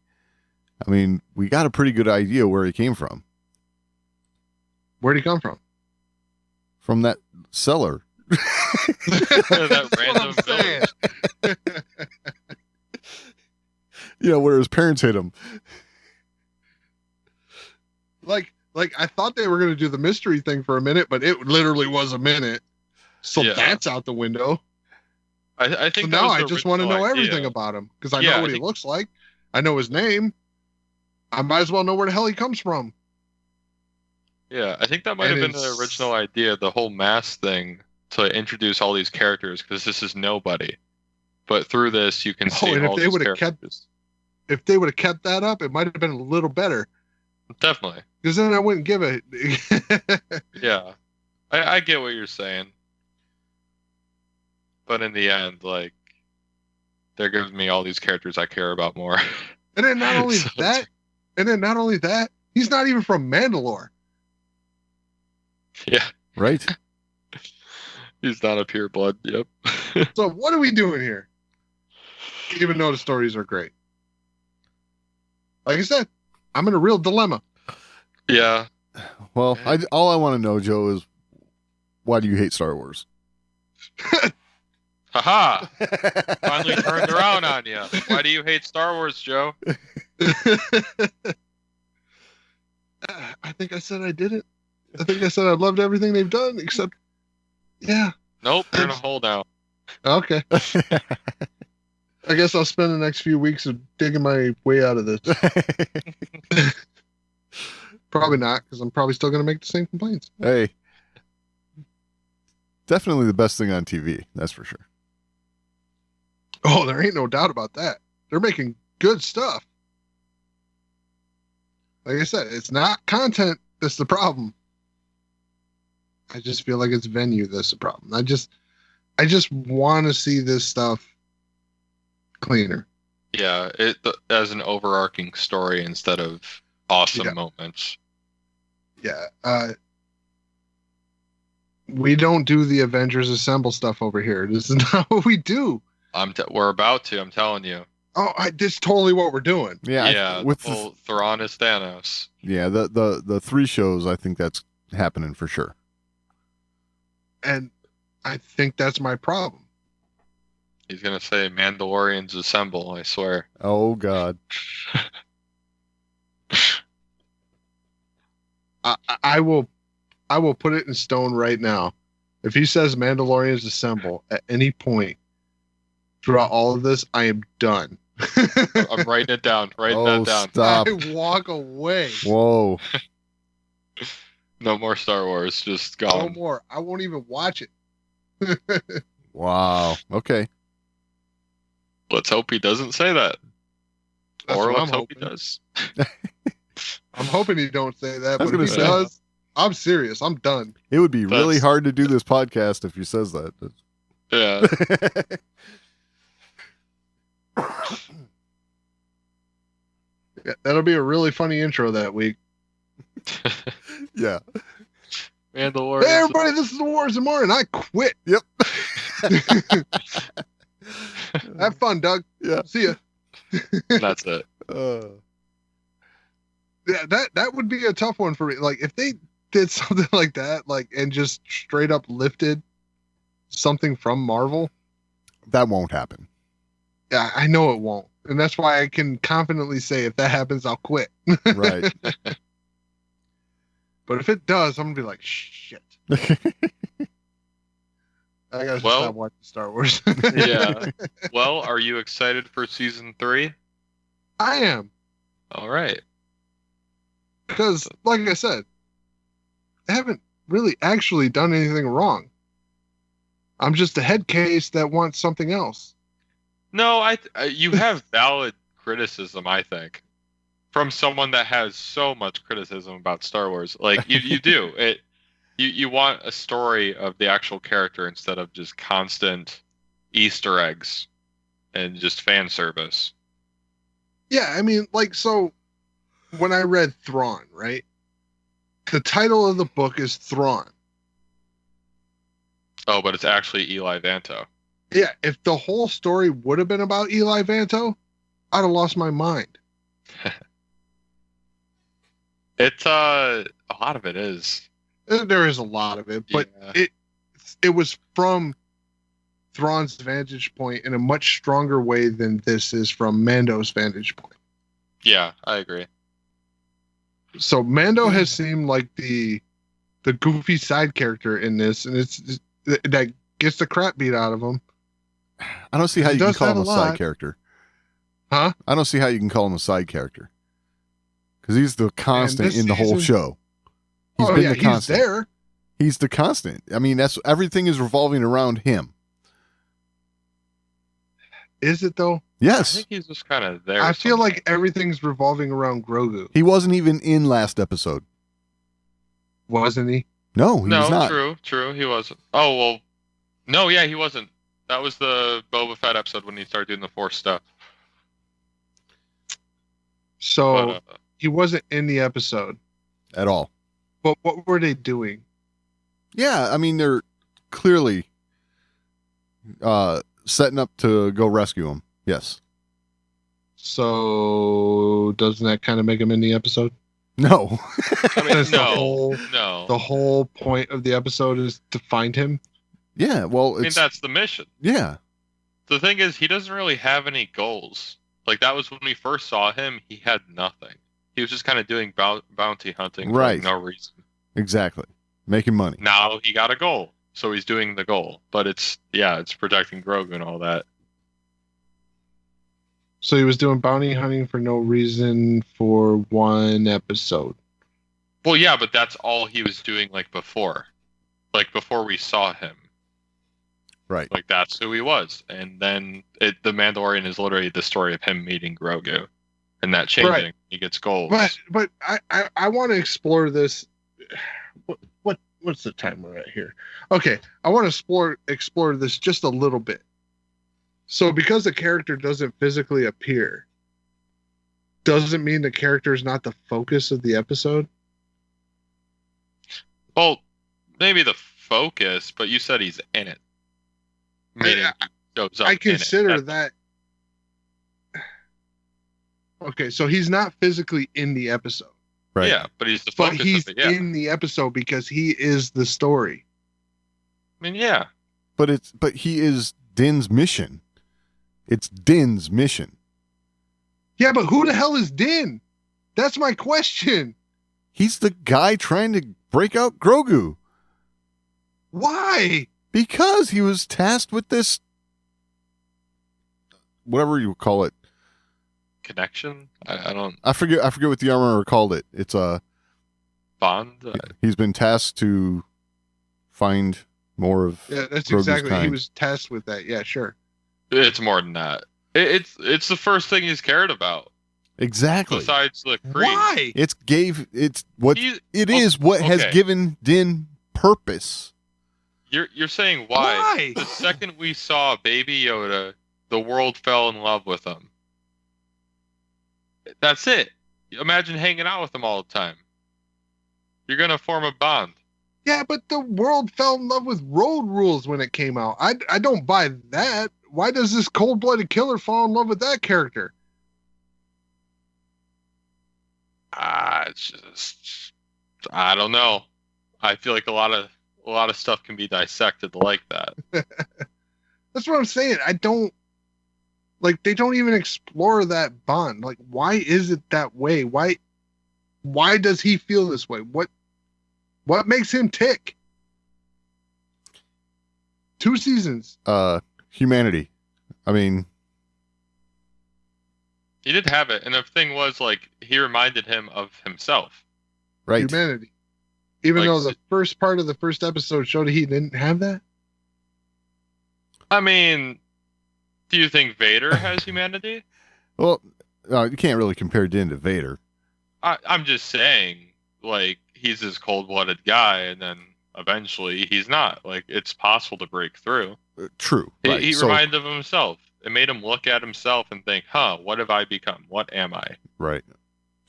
[SPEAKER 5] I mean, we got a pretty good idea where he came from.
[SPEAKER 4] Where'd he come from?
[SPEAKER 5] From that cellar.
[SPEAKER 6] That random village.
[SPEAKER 5] Where his parents hid him.
[SPEAKER 4] Like I thought they were going to do the mystery thing for a minute, but it literally was a minute. So that's out the window.
[SPEAKER 6] I think
[SPEAKER 4] so now I just want to know everything about him, because I know what he looks like. I know his name. I might as well know where the hell he comes from.
[SPEAKER 6] Yeah, I think that might have been the original idea, the whole mask thing, to introduce all these characters, because this is nobody. But through this, you can see all these characters.
[SPEAKER 4] If they would have kept that up, it might have been a little better.
[SPEAKER 6] Definitely.
[SPEAKER 4] Because then I wouldn't give it.
[SPEAKER 6] Yeah. I get what you're saying. But in the end, like, they're giving me all these characters I care about more.
[SPEAKER 4] And then not only that, he's not even from Mandalore.
[SPEAKER 6] Yeah.
[SPEAKER 5] Right?
[SPEAKER 6] He's not a pure blood. Yep.
[SPEAKER 4] So what are we doing here? Even though the stories are great. Like I said, I'm in a real dilemma.
[SPEAKER 6] Yeah.
[SPEAKER 5] Well, all I want to know, Joe, is why do you hate Star Wars?
[SPEAKER 6] Haha! Finally turned around on you. Why do you hate Star Wars, Joe?
[SPEAKER 4] I think I said I didn't. I think I said I loved everything they've done, except, yeah.
[SPEAKER 6] Nope, you're in a holdout.
[SPEAKER 4] Okay. I guess I'll spend the next few weeks of digging my way out of this. Probably not, because I'm probably still going to make the same complaints.
[SPEAKER 5] Hey. Definitely the best thing on TV, that's for sure.
[SPEAKER 4] Oh, there ain't no doubt about that. They're making good stuff. Like I said, it's not content that's the problem. I just feel like it's venue that's the problem. I just want to see this stuff cleaner.
[SPEAKER 6] Yeah, it as an overarching story instead of awesome moments.
[SPEAKER 4] Yeah. We don't do the Avengers Assemble stuff over here. This is not what we do.
[SPEAKER 6] We're about to, I'm telling you.
[SPEAKER 4] Oh, this is totally what we're doing.
[SPEAKER 6] Yeah, with the Thrawn is Thanos.
[SPEAKER 5] Yeah, the 3 shows, I think that's happening for sure.
[SPEAKER 4] And I think that's my problem.
[SPEAKER 6] He's gonna say Mandalorians assemble, I swear.
[SPEAKER 5] Oh God.
[SPEAKER 4] I will put it in stone right now. If he says Mandalorians assemble at any point throughout all of this, I am done.
[SPEAKER 6] I'm writing it down. Writing that down.
[SPEAKER 5] Stop.
[SPEAKER 4] I walk away.
[SPEAKER 5] Whoa.
[SPEAKER 6] No more Star Wars. Just gone.
[SPEAKER 4] No more. I won't even watch it.
[SPEAKER 5] Wow. Okay.
[SPEAKER 6] Let's hope he doesn't say that.
[SPEAKER 4] That's
[SPEAKER 6] or
[SPEAKER 4] what
[SPEAKER 6] let's
[SPEAKER 4] I'm
[SPEAKER 6] hope he
[SPEAKER 4] hoping.
[SPEAKER 6] does.
[SPEAKER 4] I'm hoping he don't say that,
[SPEAKER 5] I was
[SPEAKER 4] but if he
[SPEAKER 5] gonna say.
[SPEAKER 4] does, I'm serious. I'm done.
[SPEAKER 5] It would be really
[SPEAKER 6] That's-
[SPEAKER 5] hard to do this podcast if he says that.
[SPEAKER 6] Yeah.
[SPEAKER 4] Yeah, that'll be a really funny intro that week.
[SPEAKER 5] Yeah.
[SPEAKER 6] Mandalorian.
[SPEAKER 4] Hey, everybody, this is the Wars and More, and I quit.
[SPEAKER 5] Yep.
[SPEAKER 4] Have fun, Doug.
[SPEAKER 5] Yeah.
[SPEAKER 4] See ya.
[SPEAKER 6] That's it.
[SPEAKER 4] Yeah, that would be a tough one for me. Like if they did something like that, like and just straight up lifted something from Marvel.
[SPEAKER 5] That won't happen.
[SPEAKER 4] Yeah, I know it won't. And that's why I can confidently say if that happens, I'll quit.
[SPEAKER 5] Right.
[SPEAKER 4] But if it does, I'm gonna be like, shit. I gotta stop watching Star Wars.
[SPEAKER 6] Yeah. Well, are you excited for season 3?
[SPEAKER 4] I am.
[SPEAKER 6] All right.
[SPEAKER 4] Because, like I said, I haven't really actually done anything wrong. I'm just a head case that wants something else.
[SPEAKER 6] No, you have valid criticism, I think, from someone that has so much criticism about Star Wars. Like you do it. You want a story of the actual character instead of just constant Easter eggs and just fan service.
[SPEAKER 4] Yeah, I mean, like, so when I read Thrawn, right? The title of the book is Thrawn.
[SPEAKER 6] Oh, but it's actually Eli Vanto.
[SPEAKER 4] Yeah, if the whole story would have been about Eli Vanto, I'd have lost my mind.
[SPEAKER 6] It's a lot of it is.
[SPEAKER 4] There is a lot of it, but
[SPEAKER 6] Yeah.
[SPEAKER 4] it was from Thrawn's vantage point in a much stronger way than this is from Mando's vantage point.
[SPEAKER 6] Yeah, I agree.
[SPEAKER 4] So Mando has seemed like the goofy side character in this, and it's that gets the crap beat out of him.
[SPEAKER 5] I don't see how
[SPEAKER 4] He
[SPEAKER 5] you can
[SPEAKER 4] does
[SPEAKER 5] call
[SPEAKER 4] that
[SPEAKER 5] him
[SPEAKER 4] a
[SPEAKER 5] a side
[SPEAKER 4] lot.
[SPEAKER 5] character.
[SPEAKER 4] Huh?
[SPEAKER 5] I don't see how you can call him a side character. Because he's the constant
[SPEAKER 4] this
[SPEAKER 5] in the whole
[SPEAKER 4] season-
[SPEAKER 5] show. He's
[SPEAKER 4] Oh
[SPEAKER 5] been
[SPEAKER 4] yeah,
[SPEAKER 5] the
[SPEAKER 4] he's
[SPEAKER 5] constant.
[SPEAKER 4] there.
[SPEAKER 5] He's the constant. I mean, that's everything is revolving around him.
[SPEAKER 4] Is it though?
[SPEAKER 6] I
[SPEAKER 5] Yes.
[SPEAKER 6] think he's just kind of there.
[SPEAKER 4] I feel
[SPEAKER 6] sometimes.
[SPEAKER 4] like everything's revolving around Grogu,
[SPEAKER 5] He wasn't even in last episode.
[SPEAKER 4] wasn't he?
[SPEAKER 5] No, he was
[SPEAKER 6] No,
[SPEAKER 5] not.
[SPEAKER 6] true. He wasn't. Oh well, no, yeah, he wasn't. That was the Boba Fett episode when he started doing the Force stuff.
[SPEAKER 4] So
[SPEAKER 6] But,
[SPEAKER 4] he wasn't in the episode.
[SPEAKER 5] At all.
[SPEAKER 4] But what were they doing?
[SPEAKER 5] Yeah, I mean, they're clearly setting up to go rescue him. Yes.
[SPEAKER 4] So doesn't that kind of make him in the episode?
[SPEAKER 5] No.
[SPEAKER 6] I mean,
[SPEAKER 4] That's the
[SPEAKER 6] no.
[SPEAKER 4] The whole point of the episode is to find him.
[SPEAKER 5] Yeah, well,
[SPEAKER 6] I mean,
[SPEAKER 5] it's...
[SPEAKER 6] that's the mission.
[SPEAKER 5] Yeah.
[SPEAKER 6] The thing is, he doesn't really have any goals. Like, that was when we first saw him, he had nothing. He was just kind of doing bounty hunting
[SPEAKER 5] Right.
[SPEAKER 6] for no reason.
[SPEAKER 5] Exactly. Making money.
[SPEAKER 6] Now he got a goal, so he's doing the goal. But it's protecting Grogu and all that.
[SPEAKER 4] So he was doing bounty hunting for no reason for one episode.
[SPEAKER 6] Well, yeah, but that's all he was doing, like, before. Like, before we saw him.
[SPEAKER 5] Right.
[SPEAKER 6] Like, that's who he was. And then the Mandalorian is literally the story of him meeting Grogu. And that changing.
[SPEAKER 4] Right.
[SPEAKER 6] He gets goals.
[SPEAKER 4] But I want to explore this. What's the time we're at here? Okay, I want to explore this just a little bit. So because the character doesn't physically appear, doesn't mean the character is not the focus of the episode.
[SPEAKER 6] Well, maybe the focus, but you said he's in it. Meaning he shows up
[SPEAKER 4] I
[SPEAKER 6] in it.
[SPEAKER 4] consider
[SPEAKER 6] That's-
[SPEAKER 4] that. Okay, so he's not physically in the episode,
[SPEAKER 5] Right.
[SPEAKER 6] Yeah, but he's the
[SPEAKER 4] but
[SPEAKER 6] focus
[SPEAKER 4] he's
[SPEAKER 6] of it. Yeah.
[SPEAKER 4] in the episode because he is the story.
[SPEAKER 6] I mean, yeah.
[SPEAKER 5] But he is Din's mission. It's Din's mission.
[SPEAKER 4] Yeah, but who the hell is Din? That's my question.
[SPEAKER 5] He's the guy trying to break out Grogu.
[SPEAKER 4] Why?
[SPEAKER 5] Because he was tasked with this, whatever you call it.
[SPEAKER 6] Connection? I don't...
[SPEAKER 5] I forget what the armorer called it. It's
[SPEAKER 6] Bond?
[SPEAKER 5] he's been tasked to find more of
[SPEAKER 4] Yeah, that's
[SPEAKER 5] Grogu's
[SPEAKER 4] exactly. He
[SPEAKER 5] kind.
[SPEAKER 4] was tasked with that. Yeah, sure.
[SPEAKER 6] It's more than that. It's the first thing he's cared about.
[SPEAKER 5] Exactly.
[SPEAKER 6] Besides the Creed.
[SPEAKER 4] Why?
[SPEAKER 5] It's what has
[SPEAKER 6] okay.
[SPEAKER 5] given Din purpose.
[SPEAKER 6] You're saying why?
[SPEAKER 4] Why?
[SPEAKER 6] The second we saw Baby Yoda, the world fell in love with him. That's it. Imagine hanging out with him all the time. You're gonna form a bond.
[SPEAKER 4] Yeah, but the world fell in love with road rules when it came out. I don't buy that. Why does this cold-blooded killer fall in love with that character?
[SPEAKER 6] It's just, I don't know. I feel like a lot of stuff can be dissected like that.
[SPEAKER 4] That's what I'm saying. I don't like they don't even explore that bond. Like, why is it that way? Why does he feel this way? What makes him tick? 2 seasons.
[SPEAKER 5] Humanity. I mean,
[SPEAKER 6] He did have it, and the thing was, like, he reminded him of himself.
[SPEAKER 5] right.
[SPEAKER 4] Humanity. Even
[SPEAKER 6] Like,
[SPEAKER 4] though the first part of the first episode showed he didn't have that.
[SPEAKER 6] I mean, do you think Vader has humanity?
[SPEAKER 5] Well, you can't really compare Din to Vader.
[SPEAKER 6] I'm just saying, like, he's this cold-blooded guy, and then eventually he's not. Like, it's possible to break through.
[SPEAKER 5] True. Right.
[SPEAKER 6] He
[SPEAKER 5] So-
[SPEAKER 6] reminded of himself. It made him look at himself and think, huh, what have I become? What am I?
[SPEAKER 5] Right.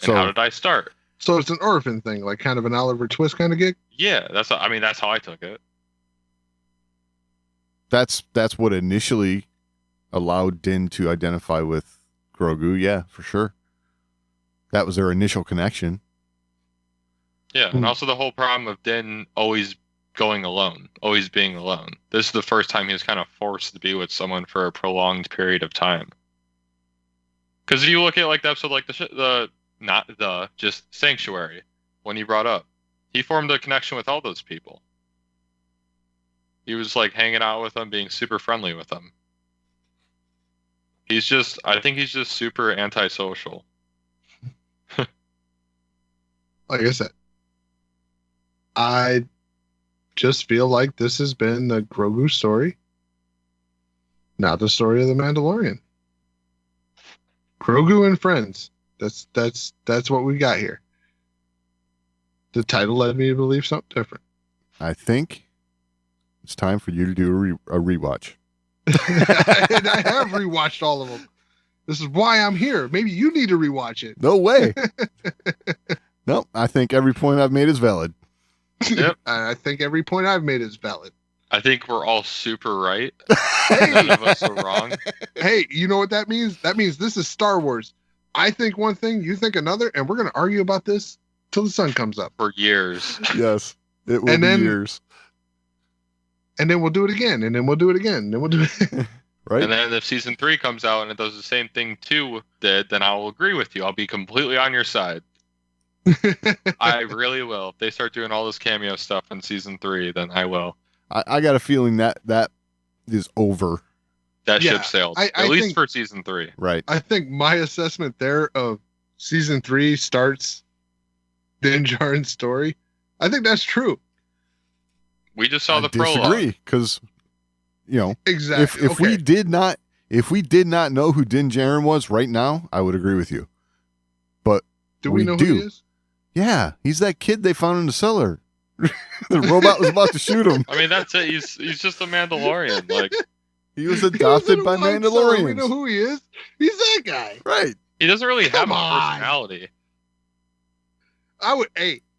[SPEAKER 6] And how did I start?
[SPEAKER 4] So it's an orphan thing, like kind of an Oliver Twist kind of gig.
[SPEAKER 6] Yeah, that's how I took it.
[SPEAKER 5] that's what initially allowed Din to identify with Grogu. Yeah, for sure. That was their initial connection.
[SPEAKER 6] Yeah, and also the whole problem of Din always going alone, always being alone. This is the first time he was kind of forced to be with someone for a prolonged period of time. Because if you look at like the episode, like just Sanctuary, when he brought up, he formed a connection with all those people. He was like hanging out with them, being super friendly with them. I think he's just super antisocial.
[SPEAKER 4] Like I said, I just feel like this has been the Grogu story, not the story of the Mandalorian. Grogu and friends. That's what we got here. The title led me to believe something different.
[SPEAKER 5] I think it's time for you to do a rewatch.
[SPEAKER 4] And I have rewatched all of them. This is why I'm here. Maybe you need to rewatch it.
[SPEAKER 5] No way. No, I think every point I've made is valid.
[SPEAKER 6] Yep.
[SPEAKER 4] I think every point I've made is valid.
[SPEAKER 6] I think we're all super right.
[SPEAKER 4] Hey,
[SPEAKER 6] None of us are wrong.
[SPEAKER 4] hey, you know what that means? That means this is Star Wars. I think one thing, you think another, and we're going to argue about this till the sun comes up.
[SPEAKER 6] For years.
[SPEAKER 5] Yes, it will
[SPEAKER 4] And
[SPEAKER 5] be
[SPEAKER 4] then-
[SPEAKER 5] years.
[SPEAKER 4] And then we'll do it again, and then we'll do it again, and then we'll do it.
[SPEAKER 5] Right?
[SPEAKER 6] And then if season 3 comes out and it does the same thing 2 did, then I will agree with you. I'll be completely on your side. I really will. If they start doing all this cameo stuff in season 3, then I will.
[SPEAKER 5] I got a feeling that is over.
[SPEAKER 6] That
[SPEAKER 4] Yeah,
[SPEAKER 6] ship sailed.
[SPEAKER 4] I
[SPEAKER 6] At least
[SPEAKER 4] think-
[SPEAKER 6] for season 3.
[SPEAKER 5] Right.
[SPEAKER 4] I think my assessment there of season 3 starts Din Djarin's story. I think that's true.
[SPEAKER 6] We just saw
[SPEAKER 5] I
[SPEAKER 6] the prologue.
[SPEAKER 5] disagree because,
[SPEAKER 4] Exactly.
[SPEAKER 5] if we did not know who Din Djarin was right now, I would agree with you. But
[SPEAKER 4] do we
[SPEAKER 5] we
[SPEAKER 4] know
[SPEAKER 5] do.
[SPEAKER 4] who he is?
[SPEAKER 5] yeah, he's that kid they found in the cellar. The robot was about to shoot him.
[SPEAKER 6] I mean, that's it. He's just a Mandalorian. Like,
[SPEAKER 5] He was
[SPEAKER 4] He was
[SPEAKER 5] adopted
[SPEAKER 4] in
[SPEAKER 5] by
[SPEAKER 4] White Cellar. We know
[SPEAKER 5] Mandalorians.
[SPEAKER 4] who he is. He's that guy.
[SPEAKER 5] Right.
[SPEAKER 6] he doesn't really have
[SPEAKER 4] Come
[SPEAKER 6] a
[SPEAKER 4] on.
[SPEAKER 6] personality.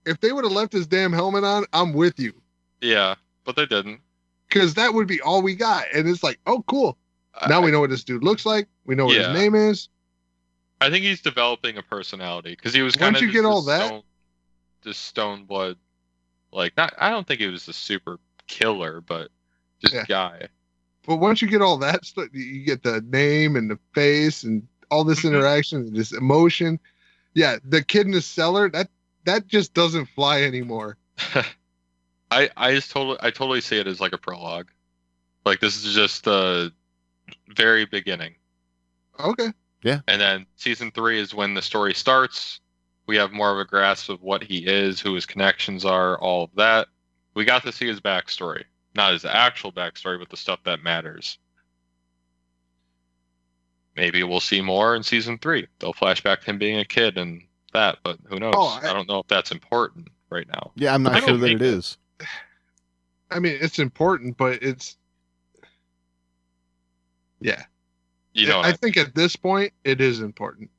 [SPEAKER 4] If they would have left his damn helmet on, I'm with you.
[SPEAKER 6] Yeah, but they didn't.
[SPEAKER 4] Because that would be all we got. And it's like, oh, cool. Now we know what this dude looks like. We know what
[SPEAKER 6] Yeah.
[SPEAKER 4] his name is.
[SPEAKER 6] I think he's developing a personality because he was kind
[SPEAKER 4] Once
[SPEAKER 6] of
[SPEAKER 4] you get all that-
[SPEAKER 6] this stone blood. Like, not. I don't think he was a super killer, but just
[SPEAKER 4] Yeah.
[SPEAKER 6] guy.
[SPEAKER 4] But once you get all that stuff, you get the name and the face and all this
[SPEAKER 6] Mhm.
[SPEAKER 4] interaction and this emotion. Yeah, the kid in the cellar, that just doesn't fly anymore.
[SPEAKER 6] I totally see it as like a prologue. Like, this is just the very beginning.
[SPEAKER 4] Okay.
[SPEAKER 6] And then season 3 is when the story starts. We have more of a grasp of what he is, who his connections are, all of that. We got to see his backstory. Not his actual backstory, but the stuff that matters. Maybe we'll see more in season 3. They'll flash back to him being a kid and that, but who knows?
[SPEAKER 4] Oh,
[SPEAKER 6] I don't know if that's important right now.
[SPEAKER 5] Yeah, I'm
[SPEAKER 6] I
[SPEAKER 5] not
[SPEAKER 6] don't
[SPEAKER 5] sure that
[SPEAKER 6] think
[SPEAKER 5] it
[SPEAKER 6] it-
[SPEAKER 5] is.
[SPEAKER 4] I mean, it's important, but it's. Yeah.
[SPEAKER 6] You know,
[SPEAKER 4] I think at this point, it is important.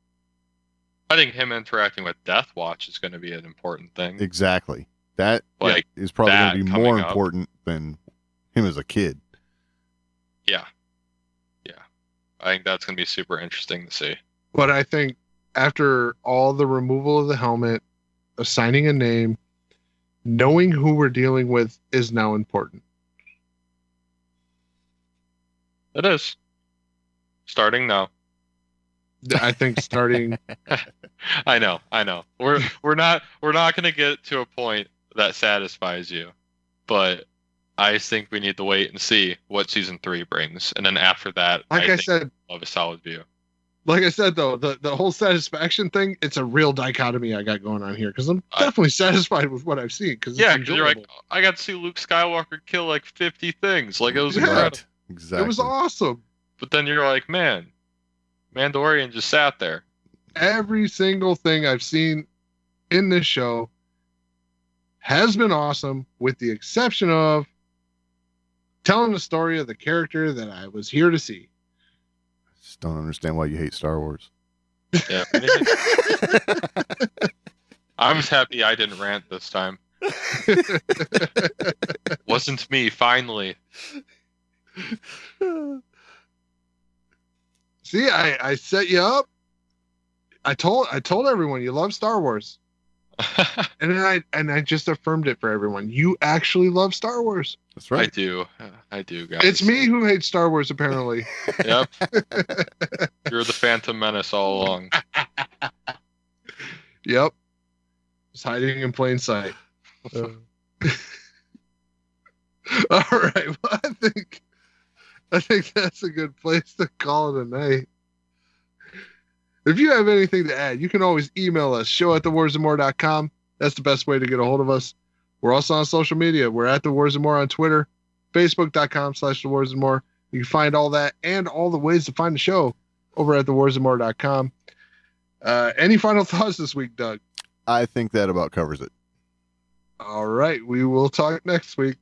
[SPEAKER 6] I think him interacting with Death Watch is going to be an important thing.
[SPEAKER 5] Exactly. That
[SPEAKER 6] Like,
[SPEAKER 5] is probably going
[SPEAKER 6] that
[SPEAKER 5] to be
[SPEAKER 6] coming
[SPEAKER 5] more
[SPEAKER 6] up.
[SPEAKER 5] important than him as a kid.
[SPEAKER 6] Yeah. I think that's going to be super interesting to see.
[SPEAKER 7] But I think after all the removal of the helmet, assigning a name, knowing who we're dealing with is now important.
[SPEAKER 6] It is. Starting now.
[SPEAKER 7] I think starting
[SPEAKER 6] I know. We're not going to get to a point that satisfies you, but I think we need to wait and see what season 3 brings, and then after that,
[SPEAKER 7] like I
[SPEAKER 6] think
[SPEAKER 7] said,
[SPEAKER 6] we'll have a solid view.
[SPEAKER 7] though, the whole satisfaction thing, it's a real dichotomy I got going on here because I'm definitely satisfied with what I've seen. Because
[SPEAKER 6] Because you're like, I got to see Luke Skywalker kill like 50 things. Like, it was incredible.
[SPEAKER 5] Right. Exactly.
[SPEAKER 7] It was awesome.
[SPEAKER 6] But then you're like, man, Mandalorian just sat there.
[SPEAKER 7] Every single thing I've seen in this show has been awesome, with the exception of telling the story of the character that I was here to see.
[SPEAKER 5] Just don't understand why you hate Star Wars.
[SPEAKER 6] Yeah. I'm just happy I didn't rant this time. Wasn't me, finally.
[SPEAKER 7] See, I set you up. I told everyone you love Star Wars. And I just affirmed it for everyone. You actually love Star Wars.
[SPEAKER 5] That's right.
[SPEAKER 6] I do, guys.
[SPEAKER 7] It's me who hates Star Wars, apparently.
[SPEAKER 6] Yep. You're the Phantom Menace all along.
[SPEAKER 7] Yep. Just hiding in plain sight. All right. Well, I think that's a good place to call it a night. If you have anything to add, you can always email us, show@thewarsandmore.com. That's the best way to get a hold of us. We're also on social media. We're at The Wars and More on Twitter, facebook.com/thewarsandmore. You can find all that and all the ways to find the show over at thewarsandmore.com. Any final thoughts this week, Doug?
[SPEAKER 5] I think that about covers it.
[SPEAKER 7] All right. We will talk next week.